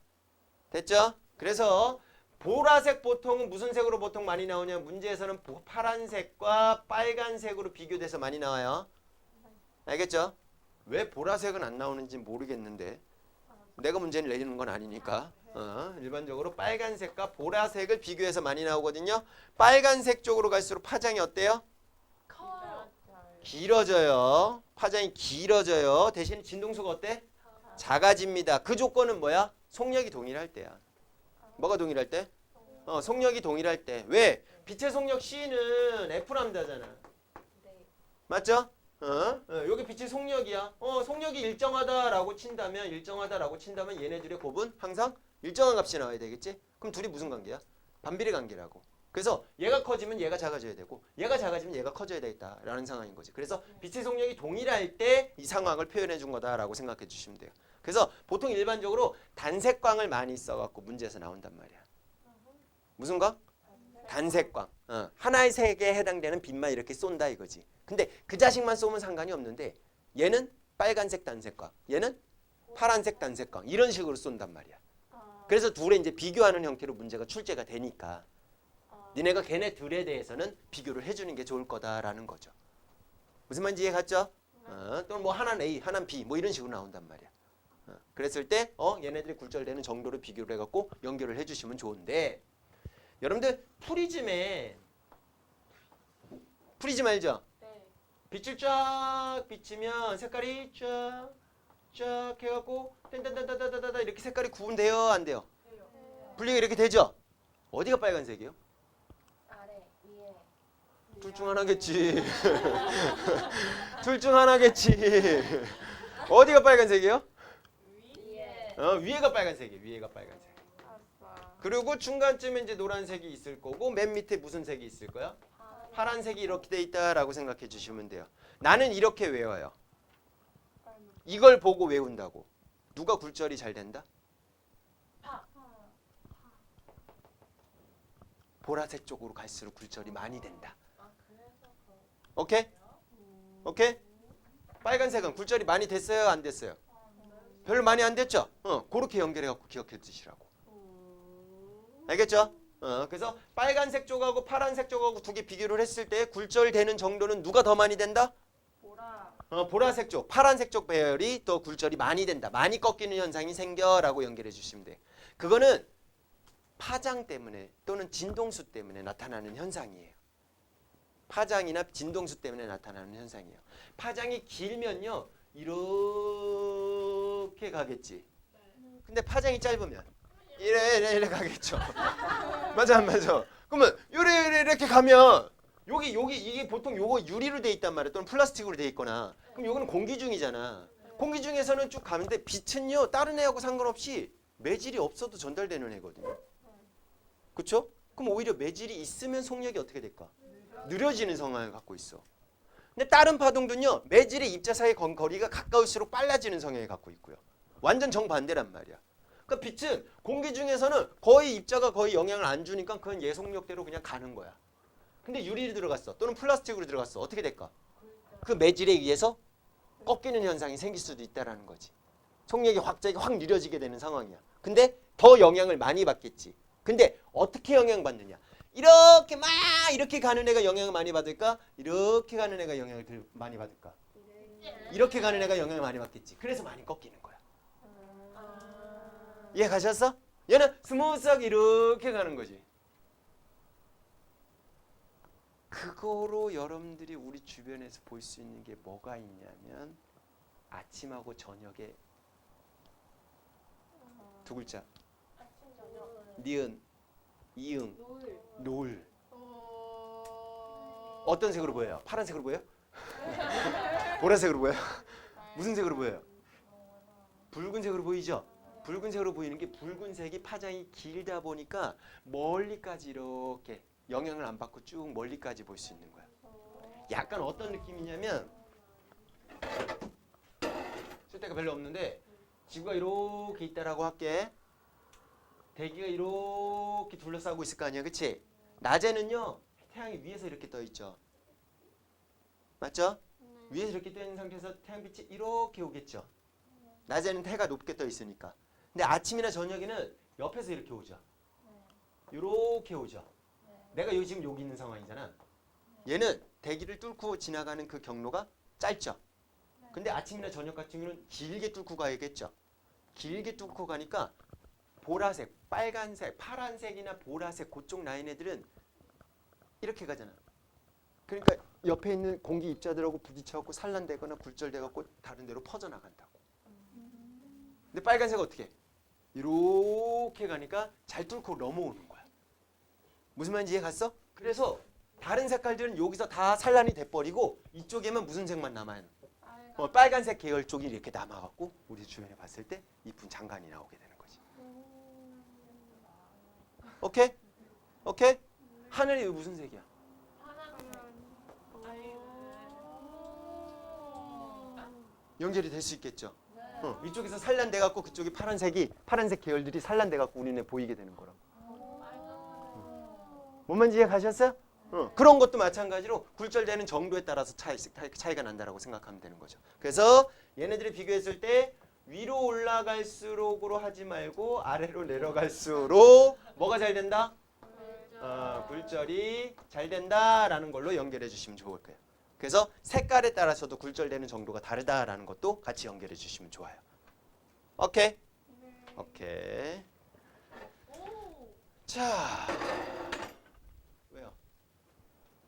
Speaker 2: 됐죠? 그래서 보라색 보통은 무슨 색으로 보통 많이 나오냐? 문제에서는 파란색과 빨간색으로 비교돼서 많이 나와요. 알겠죠? 왜 보라색은 안 나오는지 모르겠는데 내가 문제를 내리는 건 아니니까 일반적으로 빨간색과 보라색을 비교해서 많이 나오거든요. 빨간색 쪽으로 갈수록 파장이 어때요?
Speaker 1: 커요.
Speaker 2: 길어져요. 파장이 길어져요. 대신 진동수가 어때? 작아집니다. 그 조건은 뭐야? 속력이 동일할 때야. 뭐가 동일할 때? 속력이 동일할 때. 왜? 빛의 속력 C는 F 람다잖아. 맞죠? 여기 빛의 속력이야. 속력이 일정하다라고 친다면 얘네들의 곱은 항상 일정한 값이 나와야 되겠지? 그럼 둘이 무슨 관계야? 반비례 관계라고. 그래서 얘가 커지면 얘가 작아져야 되고 얘가 작아지면 얘가 커져야 되겠다라는 상황인 거지. 그래서 빛의 속력이 동일할 때 이 상황을 표현해 준 거다라고 생각해 주시면 돼요. 그래서 보통 일반적으로 단색광을 많이 써갖고 문제에서 나온단 말이야. 무슨 광? 단색광. 하나의 색에 해당되는 빛만 이렇게 쏜다 이거지. 근데 그 자식만 쏘면 상관이 없는데 얘는 빨간색 단색광, 얘는 파란색 단색광 이런 식으로 쏜단 말이야. 그래서 둘의 이제 비교하는 형태로 문제가 출제가 되니까 니네가 걔네 둘에 대해서는 비교를 해주는 게 좋을 거다라는 거죠. 무슨 말인지 이해 갔죠? 또는 뭐 하나는 A, 하나는 B 뭐 이런 식으로 나온단 말이야. 그랬을 때 얘네들이 굴절되는 정도로 비교를 해갖고 연결을 해주시면 좋은데 여러분들 프리즘 알죠?
Speaker 1: 네.
Speaker 2: 빛을 쫙 비치면 색깔이 쫙 해갖고 딴딴딴딴딴딴 이렇게 색깔이 구분돼요? 안 돼요?
Speaker 1: 돼요.
Speaker 2: 분리가 이렇게 되죠? 어디가 빨간색이에요?
Speaker 3: 아래, 위에.
Speaker 2: 둘 중 하나겠지. 둘 중 하나겠지. 어디가 빨간색이에요?
Speaker 3: 위에.
Speaker 2: 위에가 빨간색이에요. 위에가 빨간색.
Speaker 1: 아싸.
Speaker 2: 그리고 중간쯤에 이제 노란색이 있을 거고 맨 밑에 무슨 색이 있을 거야? 파란색이 이렇게 돼 있다라고 생각해 주시면 돼요. 나는 이렇게 외워요. 이걸 보고 외운다고. 누가 굴절이 잘 된다? 보라색 쪽으로 갈수록 굴절이 많이 된다. 오케이? 오케이? 빨간색은 굴절이 많이 됐어요? 안 됐어요? 별로 많이 안 됐죠? 그렇게 연결해갖고 기억해 두시라고. 알겠죠? 그래서 빨간색 쪽하고 파란색 쪽하고 두 개 비교를 했을 때 굴절되는 정도는 누가 더 많이 된다?
Speaker 1: 보라.
Speaker 2: 보라색 쪽, 파란색 쪽 배열이 더 굴절이 많이 된다. 많이 꺾이는 현상이 생겨라고 연결해 주시면 돼. 그거는 파장 때문에 또는 진동수 때문에 나타나는 현상이에요. 파장이나 진동수 때문에 나타나는 현상이에요. 파장이 길면요. 이렇게 가겠지. 근데 파장이 짧으면 이래 가겠죠. 맞아 안 맞아? 그러면 이렇게 가면 여기 이게 보통 요거 유리로 돼 있단 말이야. 또는 플라스틱으로 돼 있거나. 그럼 요거는 공기 중이잖아. 공기 중에서는 쭉 가는데 빛은요. 다른 애하고 상관없이 매질이 없어도 전달되는 애거든요. 그렇죠? 그럼 오히려 매질이 있으면 속력이 어떻게 될까? 느려지는 성향을 갖고 있어. 근데 다른 파동도는요. 매질의 입자 사이 거리가 가까울수록 빨라지는 성향을 갖고 있고요. 완전 정반대란 말이야. 그러니까 빛은 공기 중에서는 거의 입자가 거의 영향을 안 주니까 그건 얘 속력대로 그냥 가는 거야. 근데 유리로 들어갔어. 또는 플라스틱으로 들어갔어. 어떻게 될까? 그 매질에 의해서 꺾이는 현상이 생길 수도 있다라는 거지. 속력이 갑자기 확 느려지게 되는 상황이야. 근데 더 영향을 많이 받겠지. 근데 어떻게 영향받느냐? 이렇게 막 이렇게 가는 애가 영향을 많이 받을까? 이렇게 가는 애가 영향을 많이 받을까? 이렇게 가는 애가 영향을 많이 받겠지. 그래서 많이 꺾이는 거야. 이해 가셨어? 얘는 스무스하게 이렇게 가는 거지. 그거로 여러분들이 우리 주변에서 볼 수 있는 게 뭐가 있냐면 아침하고 저녁에 두 글자
Speaker 1: 아침 저녁.
Speaker 2: 니은, 이응,
Speaker 1: 노을.
Speaker 2: 노을. 어떤 색으로 보여요? 파란색으로 보여요? 보라색으로 보여요? 무슨 색으로 보여요? 붉은색으로 보이죠? 붉은색으로 보이는 게 붉은색이 파장이 길다 보니까 멀리까지 이렇게 영향을 안 받고 쭉 멀리까지 볼 수 있는 거야. 약간 어떤 느낌이냐면 쓸 데가 별로 없는데 지구가 이렇게 있다라고 할게. 대기가 이렇게 둘러싸고 있을 거 아니야, 그치? 낮에는요 태양이 위에서 이렇게 떠 있죠. 맞죠? 위에서 이렇게 떠 있는 상태에서 태양빛이 이렇게 오겠죠. 낮에는 해가 높게 떠 있으니까. 근데 아침이나 저녁에는 옆에서 이렇게 오죠. 이렇게 오죠. 내가 지금 여기 있는 상황이잖아. 얘는 대기를 뚫고 지나가는 그 경로가 짧죠. 근데 아침이나 저녁 같은 경우는 길게 뚫고 가야겠죠. 길게 뚫고 가니까 보라색, 빨간색, 파란색이나 보라색 그쪽 라인 애들은 이렇게 가잖아. 그러니까 옆에 있는 공기 입자들하고 부딪혀갖고 산란되거나 굴절돼갖고 다른 데로 퍼져나간다고. 근데 빨간색은 어떻게 해? 이렇게 가니까 잘 뚫고 넘어오는 거야. 무슨 말인지 이해 갔어? 그래서 다른 색깔들은 여기서 다 산란이 돼버리고 이쪽에만 무슨 색만 남아요? 빨간색 계열 쪽이 이렇게 남아갖고 우리 주변에 봤을 때 이쁜 장관이 나오게 되는 거지. 오케이? 오케이? 하늘이 무슨 색이야? 연결이 될 수 있겠죠? 이쪽에서 산란돼갖고 그쪽이 파란색 계열들이 산란돼갖고 우리네 보이게 되는 거라고. 뭔 말인지 이해 가셨어요? 그런 것도 마찬가지로 굴절되는 정도에 따라서 차이가 난다라고 생각하면 되는 거죠. 그래서 얘네들이 비교했을 때 위로 올라갈수록으로 하지 말고 아래로 내려갈수록 뭐가 잘 된다? 굴절이 잘 된다라는 걸로 연결해 주시면 좋을 거예요. 그래서 색깔에 따라서도 굴절되는 정도가 다르다라는 것도 같이 연결해 주시면 좋아요. 오케이? 오케이. 자, 왜요?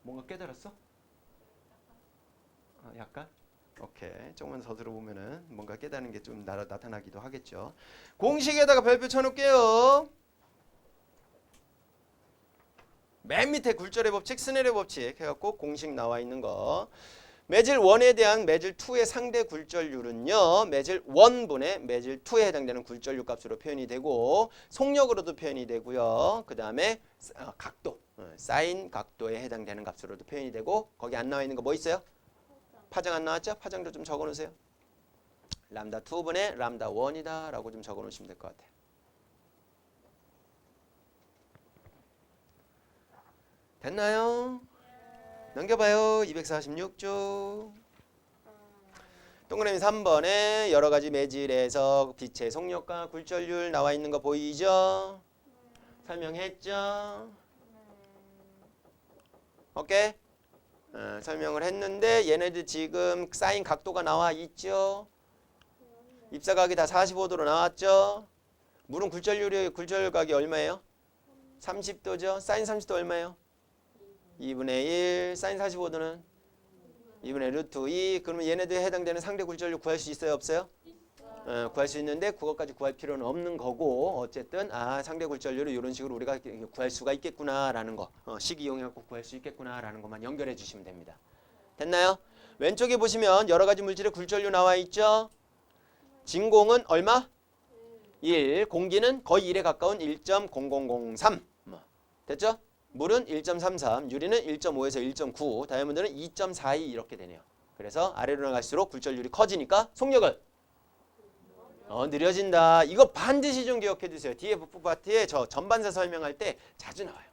Speaker 2: 뭔가 깨달았어? 약간? 오케이. 조금만 더 들어보면은 뭔가 깨닫는 게 좀 나타나기도 하겠죠. 공식에다가 별표 쳐놓을게요. 맨 밑에 굴절의 법칙, 스넬의 법칙 해갖고 공식 나와 있는 거. 매질 1에 대한 매질 2의 상대 굴절률은요. 매질 1분의 매질 2에 해당되는 굴절률 값으로 표현이 되고 속력으로도 표현이 되고요. 그 다음에 각도, 사인 각도에 해당되는 값으로도 표현이 되고 거기 안 나와 있는 거 뭐 있어요? 파장 안 나왔죠? 파장도 좀 적어놓으세요. 람다 2분의 람다 1이다 라고 좀 적어놓으시면 될 것 같아요. 됐나요? 넘겨봐요. 246쪽. 동그라미 3번에 여러 가지 매질에서 빛의 속력과 굴절률 나와 있는 거 보이죠? 설명했죠? 오케이? 설명을 했는데 얘네들 지금 사인 각도가 나와 있죠? 입사각이 다 45도로 나왔죠? 물은 굴절각이 얼마예요? 30도죠? 사인 30도 얼마예요? 2분의 1, 사인 45도는 2분의 루트 2. 그러면 얘네들에 해당되는 상대 굴절률 구할 수 있어요? 없어요? 구할 수 있는데 그것까지 구할 필요는 없는 거고 어쨌든 상대 굴절률을 이런 식으로 우리가 구할 수가 있겠구나라는 거 식 이용해서 구할 수 있겠구나라는 것만 연결해 주시면 됩니다. 됐나요? 왼쪽에 보시면 여러 가지 물질의 굴절률 나와 있죠? 진공은 얼마? 1. 공기는 거의 1에 가까운 1.0003. 됐죠? 물은 1.33, 유리는 1.5에서 1.9, 다이아몬드는 2.42 이렇게 되네요. 그래서 아래로 나갈수록 굴절률이 커지니까 속력은 느려진다. 이거 반드시 좀 기억해 두세요. 뒤에 파트에 저 전반사 설명할 때 자주 나와요.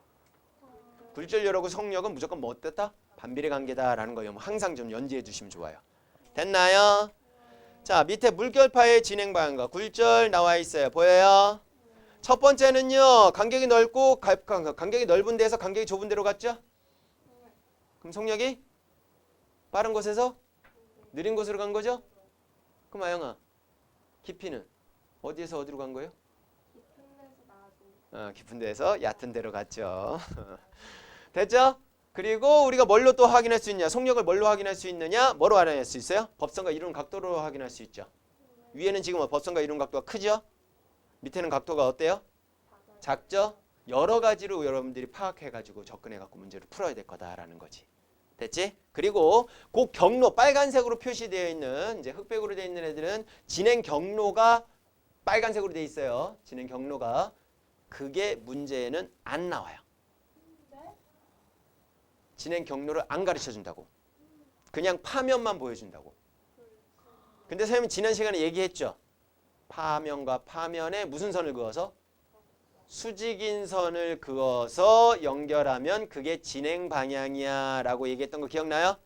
Speaker 2: 굴절률하고 속력은 무조건 뭐 어떻다? 반비례 관계다라는 거 항상 좀 연지해 주시면 좋아요. 됐나요? 자, 밑에 물결파의 진행 방향과 굴절 나와 있어요. 보여요? 첫 번째는요. 간격이 넓고 간격이 넓은 데에서 간격이 좁은 데로 갔죠? 그럼 속력이 빠른 곳에서 느린 곳으로 간 거죠? 그럼 아영아, 깊이는 어디에서 어디로 간 거예요? 깊은 데에서 얕은 데로 갔죠. 됐죠? 그리고 우리가 뭘로 또 확인할 수 있냐? 속력을 뭘로 확인할 수 있느냐? 뭐로 확인할 수 있어요? 법선과 이루는 각도로 확인할 수 있죠. 위에는 지금 법선과 이루는 각도가 크죠? 밑에는 각도가 어때요? 작죠? 여러 가지로 여러분들이 파악해가지고 접근해갖고 문제를 풀어야 될 거다라는 거지. 됐지? 그리고 그 경로 빨간색으로 표시되어 있는 이제 흑백으로 되어 있는 애들은 진행 경로가 빨간색으로 되어 있어요. 진행 경로가 그게 문제에는 안 나와요. 진행 경로를 안 가르쳐 준다고. 그냥 파면만 보여준다고. 근데 선생님이 지난 시간에 얘기했죠. 파면과 파면에 무슨 선을 그어서? 수직인 선을 그어서 연결하면 그게 진행 방향이야 라고 얘기했던 거 기억나요?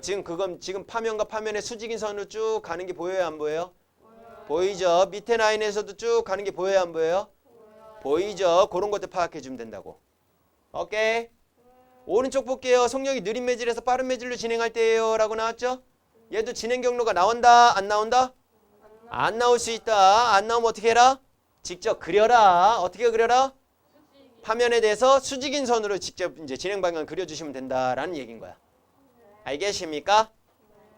Speaker 2: 지금 파면과 파면에 수직인 선으로 쭉 가는 게 보여요? 안 보여요? 보이죠? 밑에 라인에서도 쭉 가는 게 보여요? 안 보여요? 보이죠? 그런 것들 파악해 주면 된다고. 오케이? 오른쪽 볼게요. 속력이 느린 매질에서 빠른 매질로 진행할 때예요 라고 나왔죠? 얘도 진행 경로가 나온다? 안 나온다? 안 나올 수 있다. 안 나오면 어떻게 해라? 직접 그려라. 어떻게 그려라? 파면에 대해서 수직인 선으로 직접 이제 진행 방향을 그려주시면 된다라는 얘기인 거야. 알겠습니까?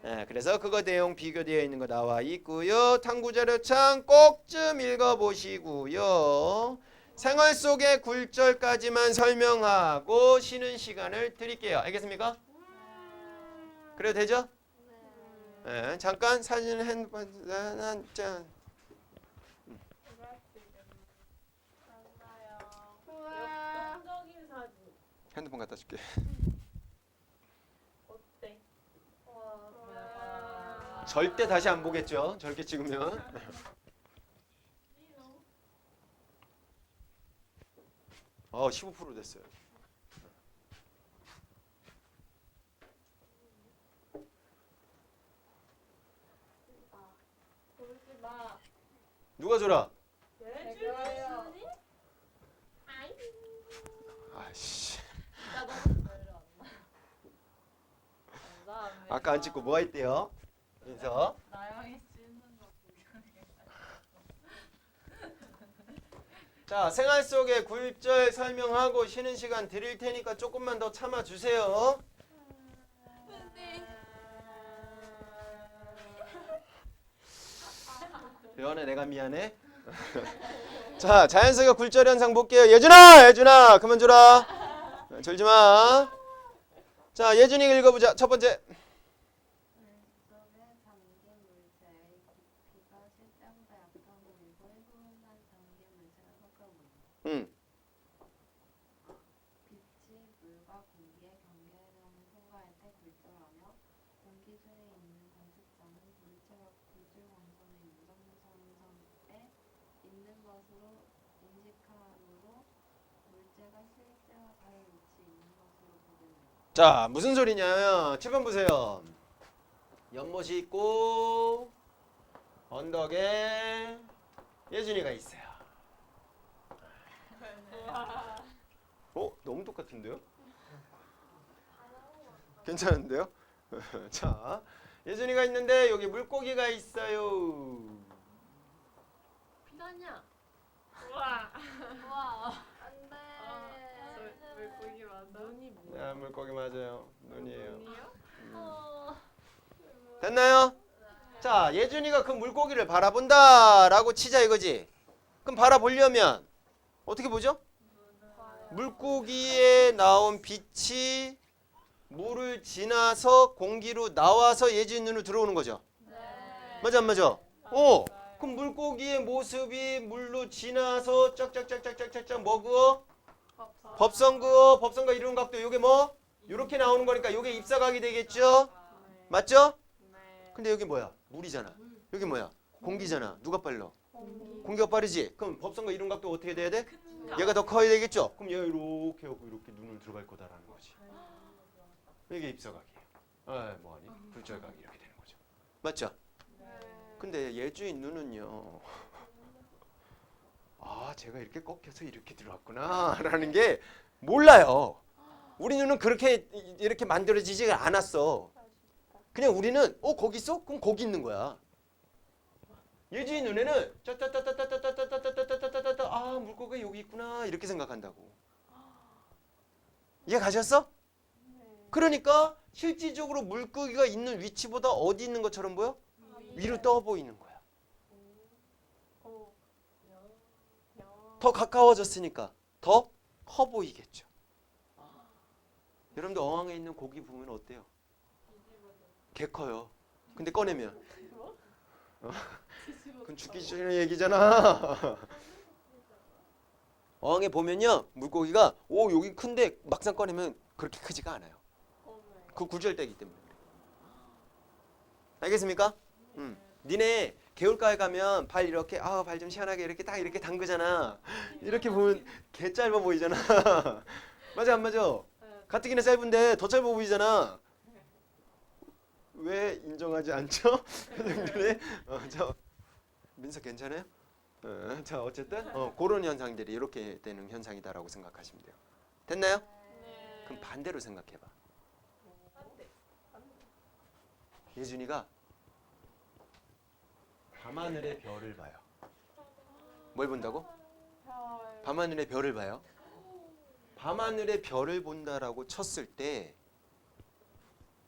Speaker 2: 네, 그래서 그거 내용 비교되어 있는 거 나와 있고요. 탐구 자료창 꼭 좀 읽어보시고요. 생활 속의 굴절까지만 설명하고 쉬는 시간을 드릴게요. 알겠습니까? 그래도 되죠? 네, 잠깐 사진 핸드폰 한 장.
Speaker 1: 역동적인 사진
Speaker 2: 핸드폰 갖다 줄게.
Speaker 1: 어때?
Speaker 2: 절대 다시 안 보겠죠. 저렇게 찍으면. 15% 됐어요.
Speaker 3: 나.
Speaker 2: 누가 줘라?
Speaker 3: 제가요.
Speaker 2: 아씨.
Speaker 3: 나 너무 별로 안 나. 감사합니다.
Speaker 2: 아까 안 찍고 뭐 했대요? 인서.
Speaker 3: 나영이 씻는 거 구경해.
Speaker 2: 자, 생활 속의 구입절 설명하고 쉬는 시간 드릴 테니까 조금만 더 참아 주세요. 배원아 내가 미안해. 자, 자연스럽게 굴절 현상 볼게요. 예준아, 그만 줘라. 졸지 마. 자, 예준이 읽어보자. 첫 번째.
Speaker 4: 물속에 잠긴 물체의 깊이가 실제보다 약한 물이고 일부분만 잠긴 물체가 섞여보인다. 빛이 물과 공기의 경계선을 통과할 때 굴절하며 공기 중에 있는 관측자는 물체가 굴절 광선의 유선선에 있는 것으로 인식하므로 물체가 실제와 다른 위치에 있는 것으로 보게 된다.
Speaker 2: 자, 무슨 소리냐면 7번 보세요. 연못이 있고 언덕에 예준이가 있어요. 너무 똑같은데요? 괜찮은데요? 자, 예준이가 있는데 여기 물고기가 있어요.
Speaker 3: 피라냐?
Speaker 1: 우와.
Speaker 3: 우와. 안돼.
Speaker 1: 물고기 맞아? 눈이
Speaker 2: 야, 물고기 맞아요. 눈이에요.
Speaker 1: 눈이요?
Speaker 2: 됐나요? 자, 예준이가 그 물고기를 바라본다라고 치자 이거지. 그럼 바라보려면 어떻게 보죠? 물고기에 나온 빛이 물을 지나서 공기로 나와서 예준이 눈으로 들어오는 거죠.
Speaker 3: 네.
Speaker 2: 맞아 안 맞아? 그럼 물고기의 모습이 물로 지나서 쫙쫙쫙쫙쫙쫙 뭐 그어? 법선 그어. 법선과 이루는 각도 이게 뭐? 이렇게 나오는 거니까 이게 입사각이 되겠죠? 맞죠?
Speaker 1: 네.
Speaker 2: 근데 여기 뭐야? 물이잖아. 여기 뭐야? 공기잖아. 누가 빨라?
Speaker 1: 공기.
Speaker 2: 공기가 빠르지? 그럼 법선과 이루는 각도 어떻게 돼야 돼? 얘가 더 커야 되겠죠? 그럼 얘가 이렇게 하고 이렇게 눈을 들어갈 거다라는 거지. 이게 입사각이에요. 뭐하니? 굴절각이 이렇게 되는 거죠. 맞죠? 근데 예주인 눈은요. 제가 이렇게 꺾여서 이렇게 들어왔구나 라는 게 몰라요. 우리 눈은 그렇게 이렇게 만들어지지가 않았어. 그냥 우리는 거기 있어? 그럼 거기 있는 거야. 예주인 눈에는 짜따따따따따따따따따따따따 물고기가 여기 있구나 이렇게 생각한다고. 이해 가셨어? 그러니까 실질적으로 물고기가 있는 위치보다 어디 있는 것처럼 보여? 위로 떠 보이는 거야. 더 가까워졌으니까 더 커 보이겠죠. 여러분들 어항에 있는 고기 보면 어때요? 개 커요. 근데 꺼내면 그건 죽기 전에 얘기잖아. 어항에 보면요 물고기가 여기 큰데 막상 꺼내면 그렇게 크지가 않아요. 그 굴절되기 때문에. 알겠습니까? 니네 개울가에 가면 발 이렇게 발 좀 시원하게 이렇게 딱 이렇게 담그잖아. 이렇게 보면 개 짧아 보이잖아. 맞아 안 맞아? 가뜩이나 짧은데 더 짧아 보이잖아. 왜 인정하지 않죠? 그래? 자, 민석 괜찮아요? 자 어쨌든 그런 현상들이 이렇게 되는 현상이다라고 생각하시면 돼요. 됐나요? 그럼 반대로 생각해봐. 예준이가 밤하늘의 별을 봐요. 뭘 본다고? 밤하늘의 별을 봐요. 밤하늘의 별을 본다라고 쳤을 때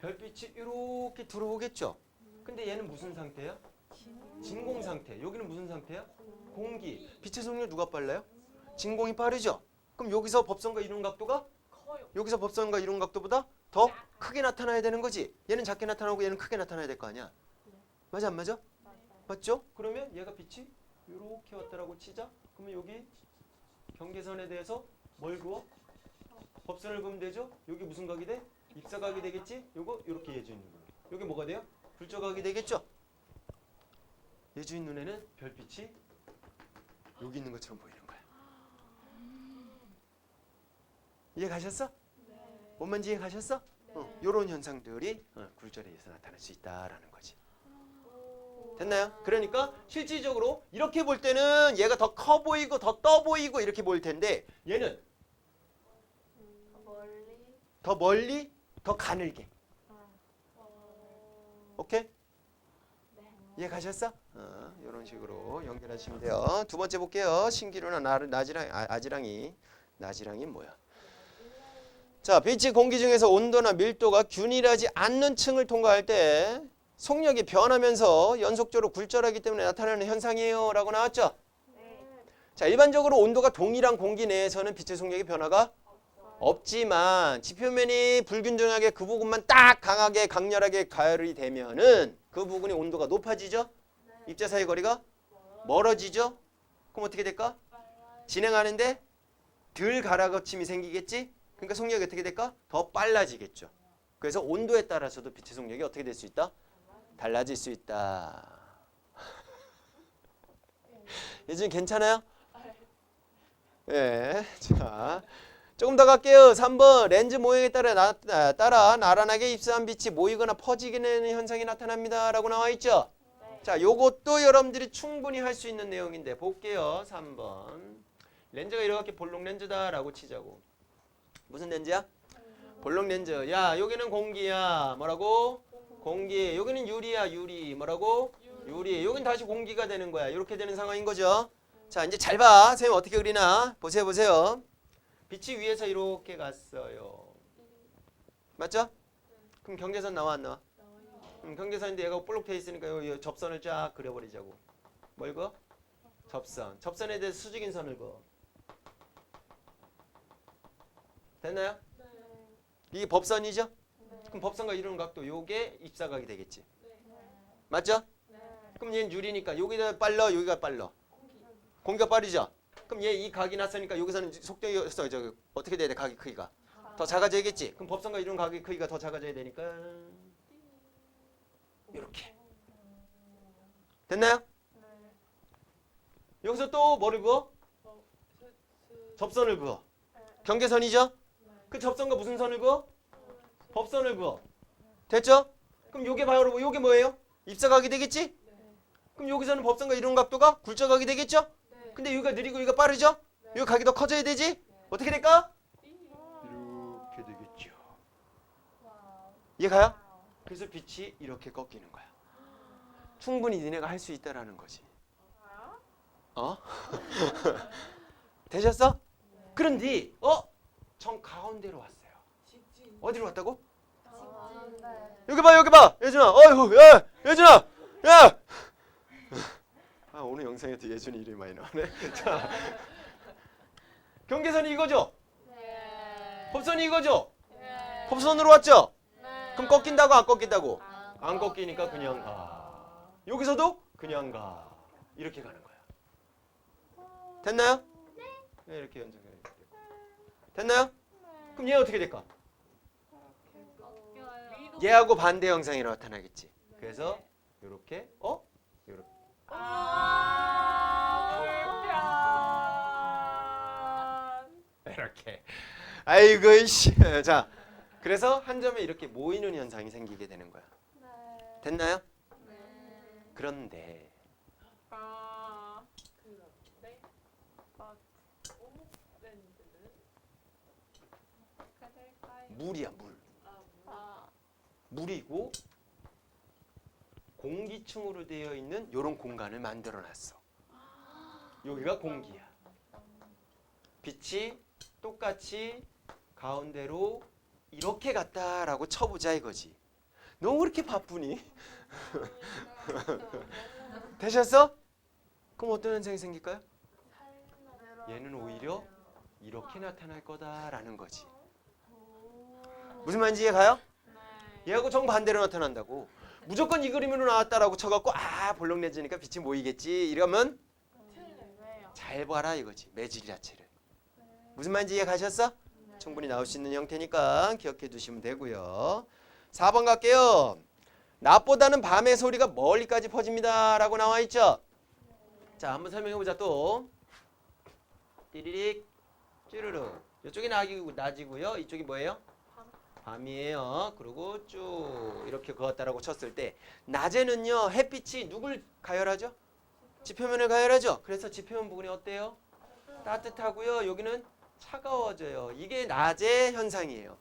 Speaker 2: 별빛이 이렇게 들어오겠죠. 근데 얘는 무슨 상태야? 진공 상태. 여기는 무슨 상태야? 공기. 빛의 속력 누가 빨라요? 진공이 빠르죠. 그럼 여기서 법선과 이룬 각도가
Speaker 1: 커요.
Speaker 2: 여기서 법선과 이룬 각도보다 더 크게 나타나야 되는 거지. 얘는 작게 나타나고 얘는 크게 나타나야 될 거 아니야. 맞아 안 맞아? 맞죠? 그러면 얘가 빛이 이렇게 왔다라고 치자. 그러면 여기 경계선에 대해서 뭘 그어? 법선을 그으면 되죠? 여기 무슨 각이 돼? 입사각이 되겠지? 요거 이렇게 예주인 눈. 여기 뭐가 돼요? 굴절각이 되겠죠? 예주인 눈에는 별빛이 여기 있는 것처럼 보이는 거야. 이해 가셨어? 뭔 말인지 이해 가셨어? 이런 현상들이 굴절에 의해서 나타날 수 있다라는 거지. 됐나요? 그러니까 실질적으로 이렇게 볼 때는 얘가 더 커 보이고 더 떠 보이고 이렇게 보일 텐데 얘는
Speaker 3: 멀리.
Speaker 2: 더 멀리 더 가늘게. 오케이? 이해 가셨어? 이런 식으로 연결하시면 돼요. 두 번째 볼게요. 신기루나 아지랑이. 나지랑이 뭐야? 자, 빛이 공기 중에서 온도나 밀도가 균일하지 않는 층을 통과할 때 속력이 변하면서 연속적으로 굴절하기 때문에 나타나는 현상이에요 라고 나왔죠? 자, 일반적으로 온도가 동일한 공기 내에서는 빛의 속력의 변화가 없지만 지표면이 불균등하게 그 부분만 딱 강하게 강렬하게 가열이 되면은 그 부분이 온도가 높아지죠? 입자 사이 거리가 멀어지죠? 그럼 어떻게 될까? 진행하는데 덜 가라거침이 생기겠지? 그러니까 속력이 어떻게 될까? 더 빨라지겠죠. 그래서 온도에 따라서도 빛의 속력이 어떻게 될 수 있다? 달라질 수 있다. 예준이 괜찮아요? 예. 자, 조금 더 갈게요. 3번 렌즈 모양에 따라 나란하게 입사한 빛이 모이거나 퍼지게 되는 현상이 나타납니다 라고 나와 있죠. 자, 요것도 여러분들이 충분히 할 수 있는 내용인데 볼게요. 3번 렌즈가 이렇게 볼록 렌즈다 라고 치자고. 무슨 렌즈야? 볼록 렌즈. 야, 여기는 공기야. 뭐라고? 공기. 여기는 유리야. 유리. 뭐라고? 유리. 여긴 다시 공기가 되는 거야. 이렇게 되는 상황인 거죠. 자, 이제 잘 봐. 선생님 어떻게 그리나? 보세요. 빛이 위에서 이렇게 갔어요. 맞죠? 그럼 경계선 나와 안 나와? 경계선인데 얘가 볼록 돼 있으니까 요 접선을 쫙 그려버리자고. 뭘 그어? 접선. 접선에 대해서 수직인 선을 그어. 됐나요? 이게 법선이죠? 그럼 법선과 이루는 각도 요게 입사각이 되겠지. 맞죠? 그럼 얘는 유리니까 여기가 빨라 여기가 빨라. 공기가 빠르죠? 그럼 얘 이 각이 났으니까 여기서는 속도가 어떻게 돼야 돼? 각의 크기가 더 작아져야겠지? 그럼 법선과 이루는 각의 크기가 더 작아져야 되니까 이렇게. 됐나요? 여기서 또 뭐를 그어? 접선을 그어. 경계선이죠? 그 접선과 무슨 선을 그어? 법선을 그어. 됐죠? 그럼 요게 바로 요게 뭐예요? 입사각이 되겠지? 그럼 여기서는 법선과 이루는 각도가 굴절각이 되겠죠? 근데 여기가 느리고 여기가 빠르죠? 여기 각이 더 커져야 되지? 어떻게 될까? 이렇게 되겠죠. 이해가요? 그래서 빛이 이렇게 꺾이는 거야. 충분히 니네가 할 수 있다라는 거지. 어? 되셨어? 그런데 정 가운데로 왔어요. 어디로 왔다고? 여기 봐. 예준아. 어이구, 야, 예준아. 야. 아, 오늘 영상에도 예준이 이름이 많이 나오네. 자, 경계선이 이거죠? 법선이 이거죠? 법선으로 왔죠? 그럼 꺾인다고 안 꺾인다고? 안 꺾이니까 그냥 가. 여기서도 그냥 가. 이렇게 가는 거야. 됐나요? 네, 이렇게 연장해. 됐나요? 그럼 얘 어떻게 될까? 얘하고 반대 형상이 나타나겠지. 그래서 이렇게 이렇게. 이렇게. 아이고 씨. 자, 그래서 한 점에 이렇게 모이는 현상이 생기게 되는 거야. 됐나요? 그런데 물이야 물. 물이고 공기층으로 되어 있는 이런 공간을 만들어놨어. 여기가 공기야. 빛이 똑같이 가운데로 이렇게 갔다라고 쳐보자 이거지. 너 왜 이렇게 바쁘니? 되셨어? 그럼 어떤 현상이 생길까요? 얘는 오히려 이렇게 나타날 거다라는 거지. 무슨 말인지 이해가요? 얘하고 정반대로 나타난다고. 무조건 이 그림으로 나왔다라고 쳐갖고 볼록 내지니까 빛이 모이겠지 이러면 잘 봐라 이거지. 매질 자체를. 무슨 말인지 이해 가셨어? 충분히 나올 수 있는 형태니까 기억해 두시면 되고요. 4번 갈게요. 낮보다는 밤의 소리가 멀리까지 퍼집니다 라고 나와 있죠. 자, 한번 설명해 보자 또. 띠리릭 쭈르르. 이쪽이 낮이고요. 이쪽이 뭐예요? 밤이에요. 그리고 쭉 이렇게 그었다라고 쳤을 때 낮에는요 햇빛이 누굴 가열하죠? 지표면을 가열하죠. 그래서 지표면 부분이 어때요? 따뜻하고요. 여기는 차가워져요. 이게 낮의 현상이에요.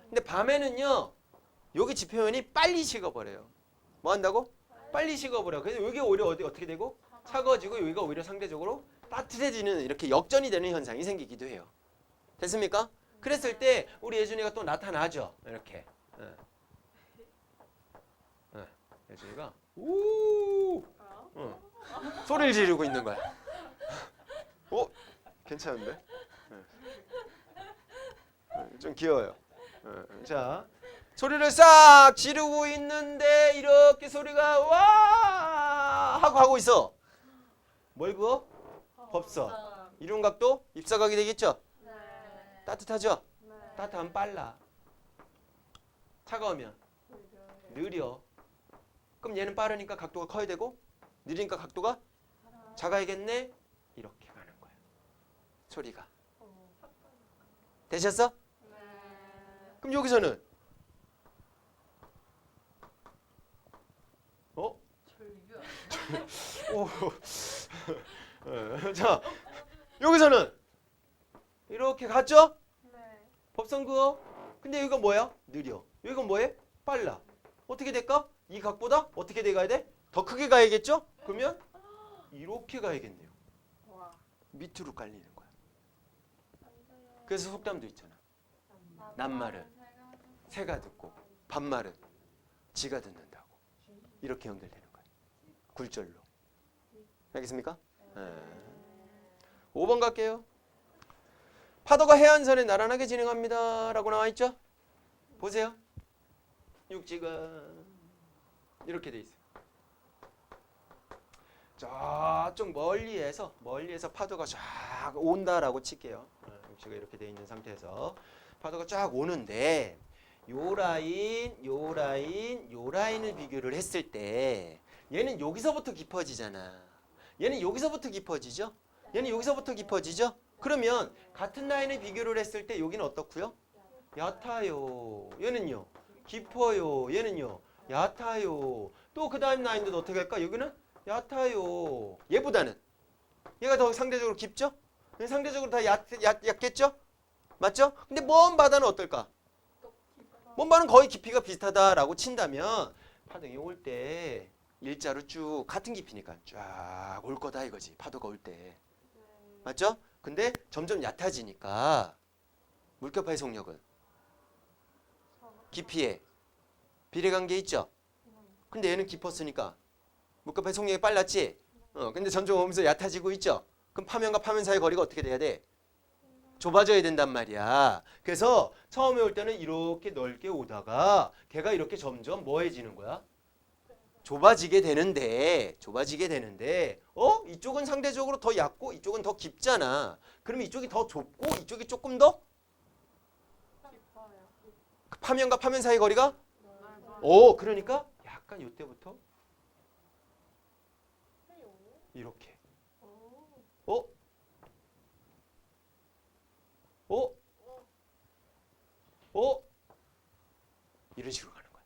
Speaker 2: 근데 밤에는요 여기 지표면이 빨리 식어버려요. 뭐 한다고? 빨리 식어버려. 그래서 여기 오히려 어떻게 되고? 차가워지고 여기가 오히려 상대적으로 따뜻해지는 이렇게 역전이 되는 현상이 생기기도 해요. 됐습니까? 그랬을 때 우리 예준이가 또 나타나죠. 이렇게. 예준이가 우 소리를 지르고 있는 거야. 괜찮은데? 좀 귀여워요. 자, 소리를 싹 지르고 있는데 이렇게 소리가 와 하고 하고 있어. 뭘 그어? 법석. 이륜각도 입사각이 되겠죠?
Speaker 3: 네.
Speaker 2: 따뜻하죠?
Speaker 1: 네.
Speaker 2: 따뜻하면 빨라. 차가우면 느려. 그럼 얘는 빠르니까 각도가 커야 되고 느리니까 각도가 작아야겠네. 이렇게 가는 거야. 소리가. 되셨어?
Speaker 3: 네.
Speaker 2: 그럼 여기서는 오. 자, 여기서는 이렇게 갔죠?
Speaker 1: 네.
Speaker 2: 법선 그어. 근데 여기가 뭐야? 느려. 여기가 뭐해? 빨라. 어떻게 될까? 이 각보다 어떻게 돼가야 돼? 더 크게 가야겠죠? 그러면 이렇게 가야겠네요.
Speaker 1: 와.
Speaker 2: 밑으로 깔리는 거야.
Speaker 1: 안 돼요.
Speaker 2: 그래서 속담도 있잖아. 낱말은 새가 듣고 반말은 지가 듣는다고. 이렇게 연결되는 거야. 굴절로. 알겠습니까? 네. 5번 갈게요. 파도가 해안선에 나란하게 진행합니다. 라고 나와 있죠? 보세요. 육지가 이렇게 돼 있어요. 저쪽 멀리에서 파도가 쫙 온다라고 칠게요. 육지가 이렇게 돼 있는 상태에서 파도가 쫙 오는데 요 라인을 비교를 했을 때 얘는 여기서부터 깊어지잖아. 얘는 여기서부터 깊어지죠? 얘는 여기서부터 깊어지죠? 그러면 같은 라인을 비교를 했을 때 여기는 어떻고요? 얕아요. 얘는요? 깊어요. 얘는요? 얕아요. 또 그 다음 라인도 어떻게 할까? 여기는 얕아요. 얘보다는 얘가 더 상대적으로 깊죠? 상대적으로 다 얕겠죠? 맞죠? 근데 먼 바다는 어떨까? 먼 바다는 거의 깊이가 비슷하다라고 친다면 파동이 올 때 일자로 쭉 같은 깊이니까 쫙 올 거다 이거지. 파도가 올 때. 맞죠? 근데 점점 얕아지니까 물결파의 속력은 깊이에 비례관계 있죠? 근데 얘는 깊었으니까 물결파의 속력이 빨랐지? 근데 점점 오면서 얕아지고 있죠? 그럼 파면과 파면 사이 거리가 어떻게 돼야 돼? 좁아져야 된단 말이야. 그래서 처음에 올 때는 이렇게 넓게 오다가 걔가 이렇게 점점 뭐해지는 거야? 좁아지게 되는데 이쪽은 상대적으로 더 얕고 이쪽은 더 깊잖아. 그럼 이쪽이 더 좁고 이쪽이 조금 더
Speaker 1: 깊어요.
Speaker 2: 파면과 파면 사이 거리가 그러니까 약간 이때부터 이렇게 이런 식으로 가는 거야.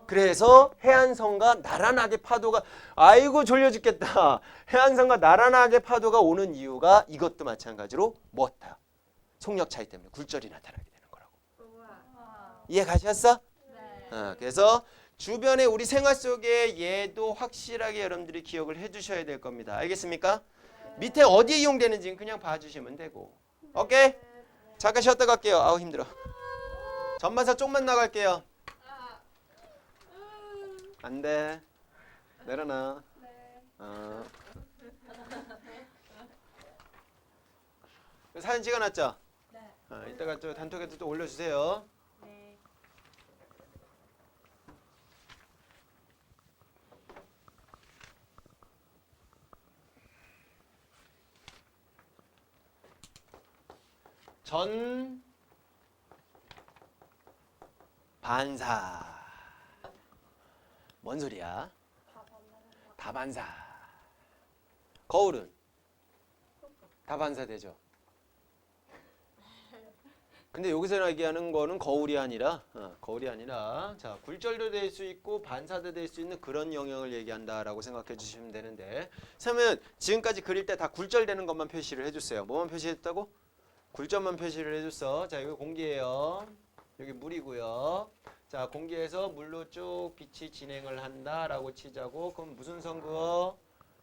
Speaker 2: 그래서 해안선과 나란하게 파도가 아이고 졸려 죽겠다. 해안선과 나란하게 파도가 오는 이유가 이것도 마찬가지로 뭐다? 속력 차이 때문에 굴절이 나타나게 되는 거라고. 이해 가셨어?
Speaker 3: 네.
Speaker 2: 그래서 주변에 우리 생활 속에 얘도 확실하게 여러분들이 기억을 해주셔야 될 겁니다. 알겠습니까? 밑에 어디에 이용되는지는 그냥 봐주시면 되고. 오케이? 잠깐 쉬었다 갈게요. 아우 힘들어. 전반사 쪽만 나갈게요. 안 돼. 내려놔. 사진 찍어놨죠?
Speaker 3: 네.
Speaker 2: 이따가 또 단톡에도 또 올려주세요.
Speaker 3: 네.
Speaker 2: 전 반사. 뭔 소리야? 다반사. 거울은 다반사 되죠. 근데 여기서 얘기하는 거는 거울이 아니라 자 굴절도 될 수 있고 반사도 될 수 있는 그런 영역을 얘기한다라고 생각해 주시면 되는데 그러면 지금까지 그릴 때 다 굴절되는 것만 표시를 해줬어요. 뭐만 표시했다고? 굴절만 표시를 해줬어. 자 여기 공기예요. 여기 물이고요. 자 공기에서 물로 쭉 빛이 진행을 한다라고 치자고. 그럼 무슨 선 그어?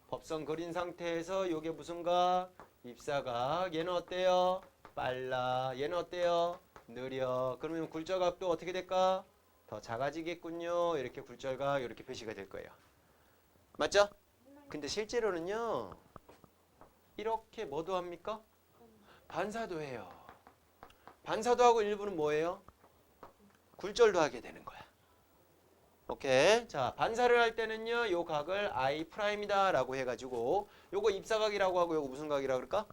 Speaker 2: 법선 그린 상태에서 요게 무슨 각? 입사각. 얘는 어때요? 빨라. 얘는 어때요? 느려. 그러면 굴절각도 어떻게 될까? 더 작아지겠군요. 이렇게 굴절각 이렇게 표시가 될 거예요. 맞죠? 근데 실제로는요. 이렇게 뭐도 합니까? 반사도 해요. 반사도 하고 일부는 뭐예요? 굴절도 하게 되는 거야. 오케이. 자, 반사를 할 때는요. 요 각을 I 프라임이다 라고 해가지고 요거 입사각이라고 하고 요거 무슨 각이라고 그럴까?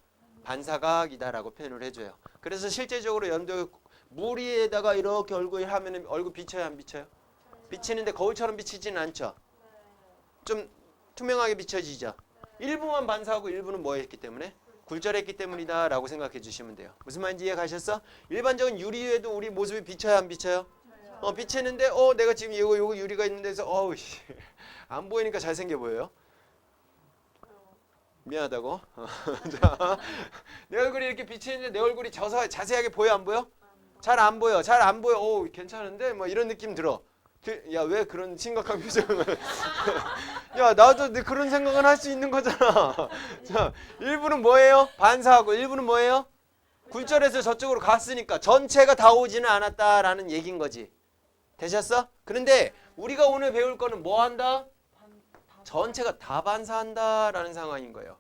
Speaker 2: 반사각이다 라고 표현을 해줘요. 그래서 실제적으로 연도에 물 위에다가 이렇게 얼굴 하면 얼굴 비쳐요 안 비쳐요? 비치는데 거울처럼 비치지는 않죠? 좀 투명하게 비춰지죠? 일부만 반사하고 일부는 뭐 했기 때문에? 굴절했기 때문이다 라고 생각해 주시면 돼요. 무슨 말인지 이해 가셨어? 일반적인 유리 위에도 우리 모습이 비쳐요 안 비쳐요? 비치는데 내가 지금 요거 유리가 있는 데서 어우 씨. 안 보이니까 잘생겨 보여요. 미안하다고. 자, 내 얼굴이 이렇게 비치는데 내 얼굴이 자세하게 보여 안 보여? 잘 안 보여. 잘 안 보여. 오, 괜찮은데? 뭐 이런 느낌 들어. 야, 왜 그런 심각한 표정을. 야, 나도 그런 생각은 할 수 있는 거잖아. 자, 일부는 뭐예요? 반사하고 일부는 뭐예요? 굴절해서 저쪽으로 갔으니까 전체가 다 오지는 않았다라는 얘기인 거지. 되셨어? 그런데 우리가 오늘 배울 거는 뭐 한다? 전체가 다 반사한다라는 상황인 거예요.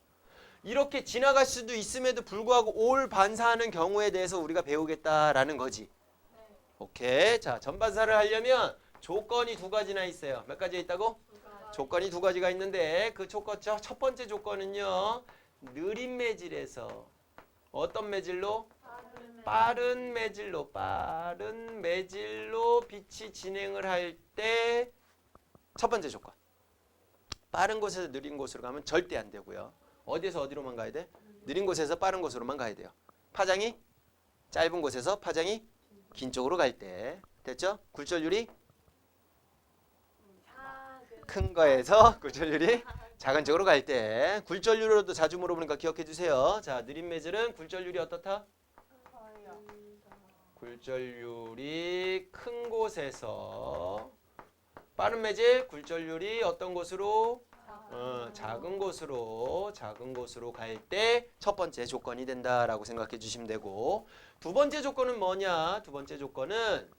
Speaker 2: 이렇게 지나갈 수도 있음에도 불구하고 올 반사하는 경우에 대해서 우리가 배우겠다라는 거지. 오케이. 자, 전반사를 하려면 조건이 두 가지나 있어요. 몇 가지 있다고? 조건이 두 가지가 있는데 그 조건 첫 번째 조건은요. 느린 매질에서 어떤 매질로? 빠른 매질로 빛이 진행을 할 때 첫 번째 조건. 빠른 곳에서 느린 곳으로 가면 절대 안 되고요. 어디에서 어디로만 가야 돼? 느린 곳에서 빠른 곳으로만 가야 돼요. 파장이 짧은 곳에서 파장이 긴 쪽으로 갈 때. 됐죠? 굴절률이 큰 거에서 굴절률이 작은 쪽으로 갈 때. 굴절률로도 자주 물어보니까 기억해 주세요. 자, 느린 매질은 굴절률이 어떻다? 굴절률이 큰 곳에서 빠른 매질 굴절률이 어떤 곳으로? 작은 곳으로 갈 때 첫 번째 조건이 된다라고 생각해 주시면 되고 두 번째 조건은 뭐냐? 두 번째 조건은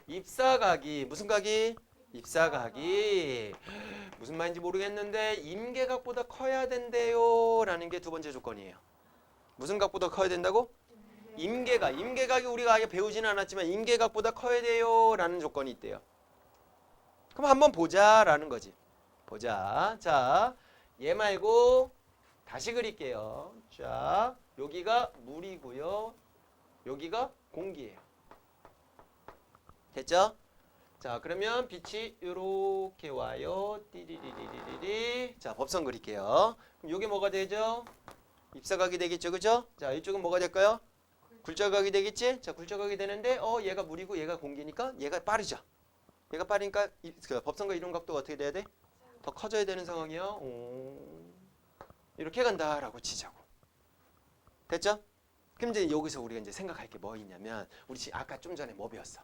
Speaker 2: 입사각이 무슨 각이? 입사각이 무슨 말인지 모르겠는데 임계각보다 커야 된대요 라는 게 두 번째 조건이에요. 무슨 각보다 커야 된다고? 임계각이 우리가 아예 배우지는 않았지만 임계각보다 커야 돼요 라는 조건이 있대요. 그럼 한번 보자라는 거지. 보자. 자, 얘 말고 다시 그릴게요. 자, 여기가 물이고요. 여기가 공기예요. 됐죠? 자, 그러면 빛이 이렇게 와요. 띠리리리리리. 자, 법선 그릴게요. 그럼 이게 뭐가 되죠? 입사각이 되겠죠, 그죠? 자, 이쪽은 뭐가 될까요? 굴절각이 되겠지? 자, 굴절각이 되는데 얘가 물이고 얘가 공기니까 얘가 빠르죠. 얘가 빠르니까 그 법선과 이론각도가 어떻게 돼야 돼? 더 커져야 되는 상황이요. 이렇게 간다라고 치자고. 됐죠? 그럼 이제 여기서 우리가 이제 생각할 게 뭐 있냐면 우리 아까 좀 전에 뭐 배웠어?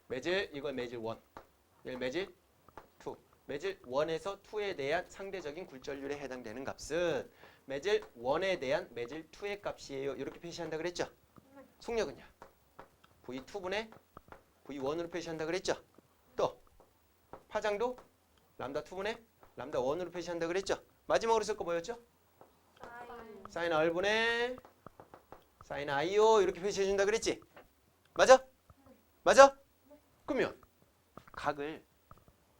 Speaker 2: 매질 이거 매질 1, 얘 매질 2. 매질 1에서 2에 대한 상대적인 굴절률에 해당되는 값은 매질 1에 대한 매질 2의 값이에요. 이렇게 표시한다 그랬죠? 속력은요? V2분의 V1으로 표시한다 그랬죠? 또 파장도 람다 2분의 람다 1으로 표시한다 그랬죠? 마지막으로 쓸 거 뭐였죠? 사인 R분의 사인 I요 이렇게 표시해 준다 그랬지? 맞아? 맞아? 그러면 각을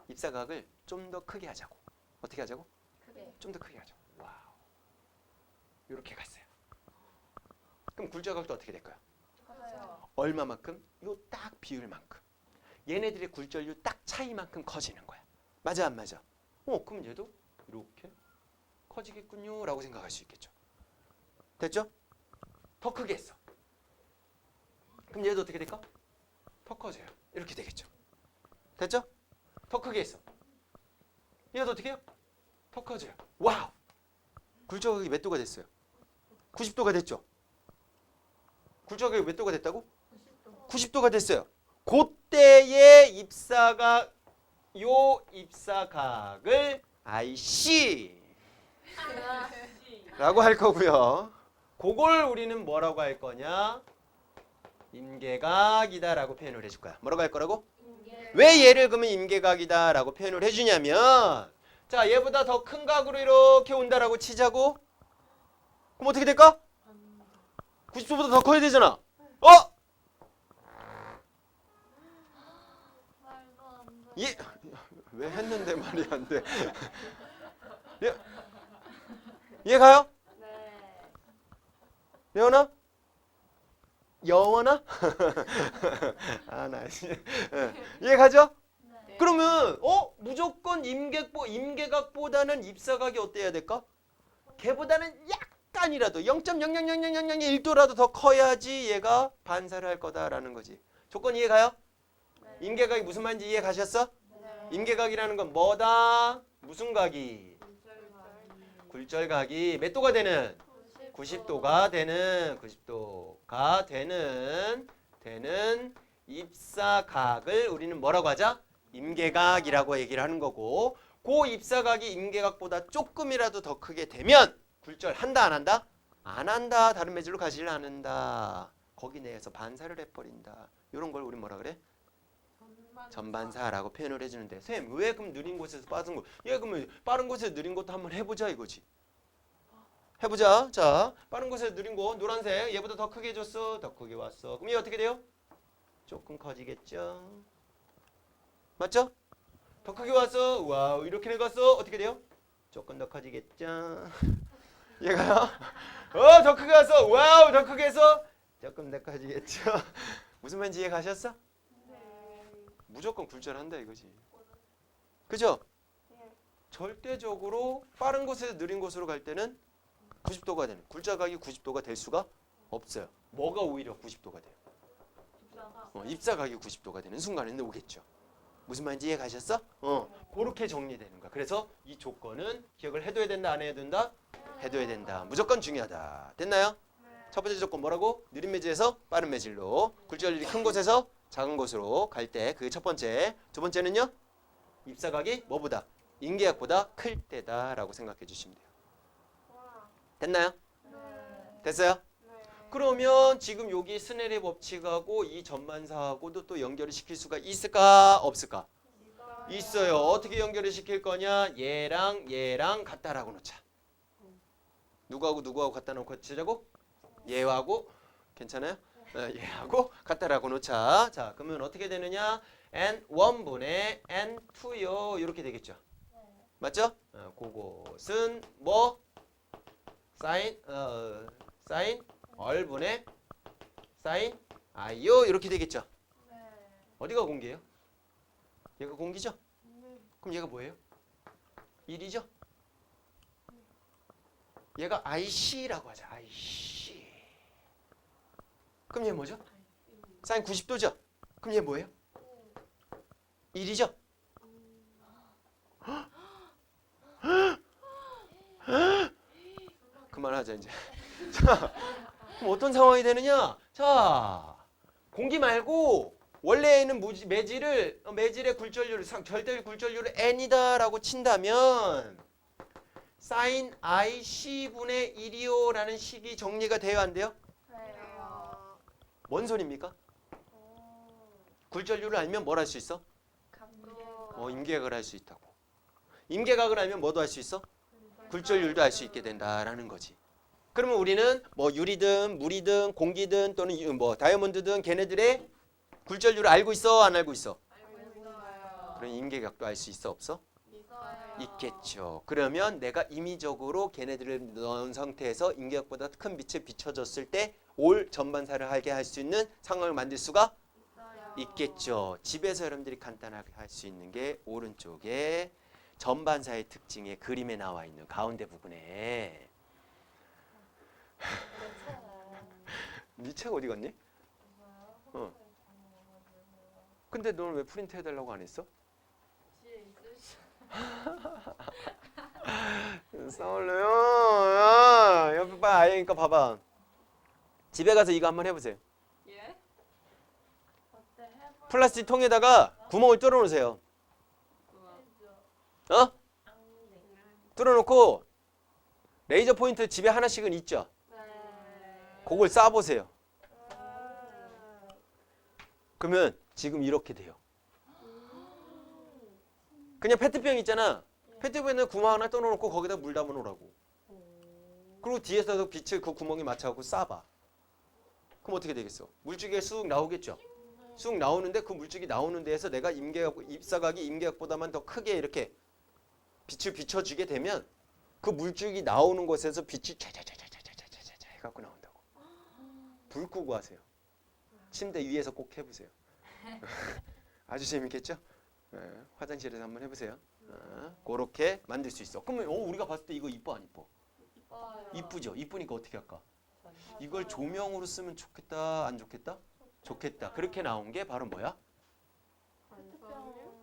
Speaker 2: 입사각을 좀 더 크게 하자고. 어떻게 하자고? 좀 더 크게 하자고. 와우. 이렇게 갔어요. 그럼 굴절각도 어떻게 될까요? 얼마만큼? 요 딱 비율만큼. 얘네들의 굴절률 딱 차이만큼 커지는 거야. 맞아 안 맞아? 그럼 얘도 이렇게 커지겠군요 라고 생각할 수 있겠죠. 됐죠? 더 크게 했어. 그럼 얘도 어떻게 될까? 더 커져요. 이렇게 되겠죠. 됐죠? 더 크게 했어. 얘도 어떻게 해요? 더 커져요. 와우! 굴절각이 몇 도가 됐어요? 90도가 됐죠? 굴절각이 몇 도가 됐다고? 90도가 됐어요. 그때의 입사각, 요 입사각을 IC 라고 할 거고요. 그걸 우리는 뭐라고 할 거냐? 임계각이다 라고 표현을 해줄 거야. 뭐라고 할 거라고? 왜 얘를 그러면 임계각이다 라고 표현을 해주냐면, 자, 얘보다 더 큰 각으로 이렇게 온다라고 치자고? 그럼 어떻게 될까? 90도보다 더 커야 되잖아. 어?
Speaker 3: 말도 안 돼.
Speaker 2: 얘, 왜 했는데 말이 안 돼. 얘 가요?
Speaker 3: 네.
Speaker 2: 예원아? 여원아? 아, 나 얘 가죠?
Speaker 3: 네.
Speaker 2: 그러면 무조건 임계각보다는 입사각이 어때야 될까? 걔보다는 약간이라도 0.0000001도라도 더 커야지 얘가 반사를 할 거다라는 거지. 조건 이해가요?
Speaker 3: 네.
Speaker 2: 임계각이 무슨 말인지 이해 가셨어?
Speaker 3: 네.
Speaker 2: 임계각이라는 건 뭐다? 무슨 각이? 굴절각이 몇 도가 되는? 90도가 되는 90도가 되는 입사각을 우리는 뭐라고 하자? 임계각이라고 얘기를 하는 거고, 그 입사각이 임계각보다 조금이라도 더 크게 되면 굴절 한다 안 한다? 안 한다. 다른 매질로 가지를 않는다. 거기 내에서 반사를 해버린다. 이런 걸 우리 뭐라 그래? 전반사라고 표현을 해주는데, 쌤 왜 그럼 느린 곳에서 빠른 곳? 얘 그러면 빠른 곳에서 느린 것도 한번 해보자 이거지. 해보자. 자, 빠른 곳에서 느린 곳 노란색 얘보다 더 크게 해줬어. 더 크게 왔어. 그럼 얘 어떻게 돼요? 조금 커지겠죠. 맞죠? 더 크게 왔어. 와우, 이렇게 내갔어. 어떻게 돼요? 조금 더 커지겠죠. 얘가요? 더 크게 왔어. 와우, 더 크게 해서 조금 더 커지겠죠. 무슨 말인지 이해 가셨어? 무조건 굴절한다 이거지. 그죠? 절대적으로 빠른 곳에서 느린 곳으로 갈 때는 90도가 되는, 굴절각이 90도가 될 수가 없어요. 뭐가 오히려 90도가 돼요? 입사각이 90도가 되는 순간에는 오겠죠. 무슨 말인지 이해 가셨어? 그렇게 정리되는 거야. 그래서 이 조건은 기억을 해둬야 된다, 안 해야 된다? 해둬야 된다. 무조건 중요하다. 됐나요? 첫 번째 조건 뭐라고? 느린 매질에서 빠른 매질로, 굴절률이 큰 곳에서 작은 곳으로 갈 때 그게 첫 번째. 두 번째는요? 입사각이 뭐보다? 임계각보다 클 때다라고 생각해 주시면 돼요. 됐나요? 됐어요? 그러면 지금 여기 스넬의 법칙하고 이 전반사하고도 또 연결을 시킬 수가 있을까? 없을까? 있어요. 어떻게 연결을 시킬 거냐? 얘랑 같다라고 놓자. 누구하고 갖다 놓고 치자고? 얘하고 괜찮아요? 얘하고 같다라고 놓자. 자, 그러면 어떻게 되느냐? n1분의 n2요. 이렇게 되겠죠. 맞죠? 그것은 뭐? 사인 얼분의 사인 i요. 이렇게 되겠죠. 어디가 공기예요? 얘가 공기죠? 그럼 얘가 뭐예요? 1이죠? 얘가 IC라고 하자. IC. 그럼 얘 뭐죠? 사인 90도죠? 그럼 얘 뭐예요? 1이죠? 그만하자 이제. 자, 그럼 어떤 상황이 되느냐? 자, 공기 말고 원래는 매질의 굴절률을 절대 굴절률을 n이다라고 친다면 사인 IC분의 1이요라는 식이 정리가 돼요, 안 돼요? 뭔 소리입니까? 굴절률을 알면 뭘 할 수 있어? 임계각을 할 수 있다고. 임계각을 알면 뭐도 할 수 있어? 굴절률도 알 수 있게 된다라는 거지. 그러면 우리는 뭐 유리든 물이든 공기든 또는 뭐 다이아몬드든 걔네들의 굴절률을 알고 있어, 안 알고 있어? 그럼 임계각도 알 수 있어, 없어? 있겠죠. 그러면 내가 임의적으로 걔네들을 넣은 상태에서 임계각보다 큰 빛을 비춰줬을 때 올 전반사를 하게 할 수 있는 상황을 만들 수가 있겠죠. 집에서 여러분들이 간단하게 할 수 있는 게 오른쪽에 전반사의 특징의 그림에 나와 있는 가운데 부분에 네 책 어디 갔니? 근데 너는 왜 프린트 해달라고 안 했어?
Speaker 3: 뒤에 있을 수.
Speaker 2: 싸울래요? 야, 옆에 봐 아이니까 봐봐. 집에 가서 이거 한번 해보세요.
Speaker 3: 예?
Speaker 1: 어때 해볼
Speaker 2: 플라스틱 통에다가 구멍을 뚫어 놓으세요.
Speaker 3: 우와.
Speaker 2: 어? 뚫어 놓고 레이저 포인트 집에 하나씩은 있죠. 그걸 쏴 보세요. 그러면 지금 이렇게 돼요. 그냥 페트병 있잖아. 페트병에 구멍 하나 뚫어 놓고 거기다 물 담아 놓으라고. 그리고 뒤에서도 빛을 그 구멍에 맞춰갖고 쏴봐. 그럼 어떻게 되겠어? 물줄기가 쑥 나오겠죠. 쑥 나오는데 그 물줄기 나오는 데에서 내가 입사각이 임계각보다만 더 크게 이렇게 빛을 비춰주게 되면 그 물줄기 나오는 곳에서 빛이 촤촤촤촤촤촤 해갖고 나온다고. 불 끄고 하세요. 침대 위에서 꼭 해보세요. 아주 재밌겠죠? 화장실에서 한번 해보세요. 그렇게 만들 수 있어. 그러면 우리가 봤을 때 이거 이뻐 안 이뻐? 이쁘죠? 이쁘니까 어떻게 할까? 이걸 조명으로 쓰면 좋겠다 안 좋겠다? 좋겠다. 그렇게 나온 게 바로 뭐야?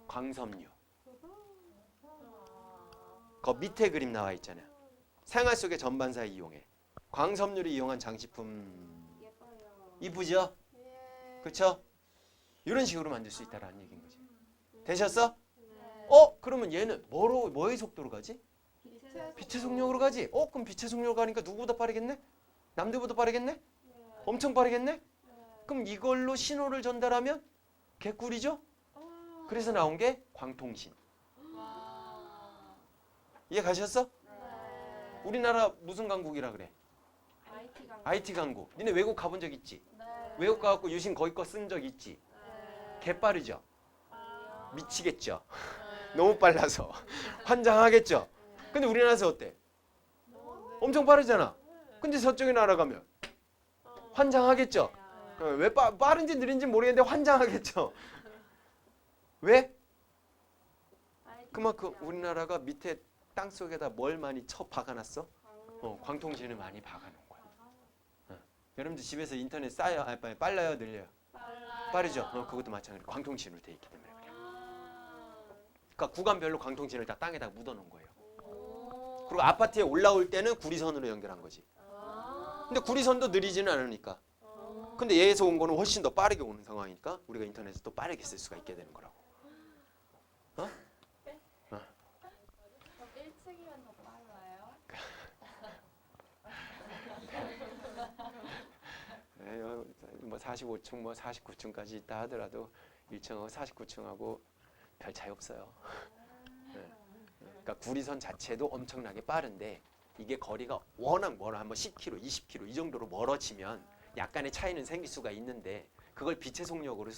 Speaker 2: 광섬유. 그 밑에 그림 나와 있잖아요. 생활 속의 전반사에 이용해. 광섬유를 이용한 장식품.
Speaker 4: 예뻐요.
Speaker 2: 이쁘죠? 그렇죠? 이런 식으로 만들 수 있다라는 얘기인 거지. 되셨어? 그러면 얘는 뭐의 속도로 가지? 빛의 속력으로 가지. 그럼 빛의 속력으로 가니까 누구보다 빠르겠네? 남들보다 빠르겠네? 엄청 빠르겠네? 그럼 이걸로 신호를 전달하면 개꿀이죠? 그래서 나온 게 광통신. 이해 가셨어? 우리나라 무슨 강국이라 그래? IT 강국. 니네 외국 가본 적 있지? 외국 가갖고 유신 거기 거 쓴 적 있지? 개빠르죠? 미치겠죠? 너무 빨라서 환장하겠죠? 근데 우리나라에서 어때? 엄청 빠르잖아. 근데 저쪽에 날아가면 환장하겠죠? 왜 빠른지 느린지 모르겠는데 환장하겠죠? 왜? 그만큼 우리나라가 밑에 땅 속에다 뭘 많이 쳐 박아놨어? 광통신을 많이 박아놓은 거야. 여러분들 집에서 인터넷 싸요? 빨라요? 늘려요? 빠르죠? 그것도 마찬가지로 광통신으로 돼 있기 때문에 그래. 그러니까 구간별로 광통신을 다 땅에다 묻어놓은 거예요. 그리고 아파트에 올라올 때는 구리선으로 연결한 거지. 근데 구리선도 느리지는 않으니까. 근데 얘에서 온 거는 훨씬 더 빠르게 오는 상황이니까 우리가 인터넷을 또 빠르게 쓸 수가 있게 되는 거라고.
Speaker 4: 1층이면 더 빨라요?
Speaker 2: 뭐 45층, 뭐 49층까지 있다 하더라도 1층하고 49층하고 별 차이 없어요. 그러니까 구리선 자체도 엄청나게 빠른데 이게 거리가 워낙 멀어. 한번 10km, 20km 이 정도로 멀어지면 약간의 차이는 생길 수가 있는데 그걸 빛의 속력으로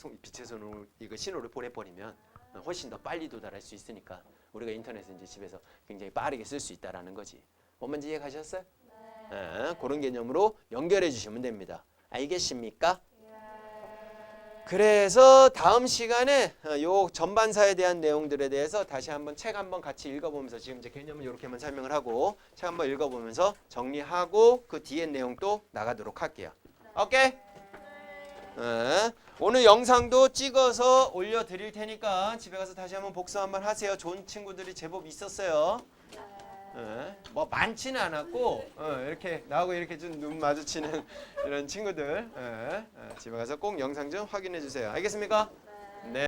Speaker 2: 이거 신호를 보내버리면 훨씬 더 빨리 도달할 수 있으니까 우리가 인터넷을 이제 집에서 굉장히 빠르게 쓸 수 있다라는 거지. 뭔 말인지 이해 가셨어요? 그런 개념으로 연결해 주시면 됩니다. 알겠습니까? 그래서 다음 시간에 요 전반사에 대한 내용들에 대해서 다시 한번 책 한번 같이 읽어보면서 지금 이제 개념은 이렇게만 설명을 하고 책 한번 읽어보면서 정리하고 그 뒤에 내용 또 나가도록 할게요. 오케이? 오늘 영상도 찍어서 올려드릴 테니까 집에 가서 다시 한번 복습 한번 하세요. 좋은 친구들이 제법 있었어요. 뭐 많지는 않았고 이렇게 나하고 이렇게 좀 눈 마주치는 이런 친구들 집에 가서 꼭 영상 좀 확인해 주세요. 알겠습니까? 네.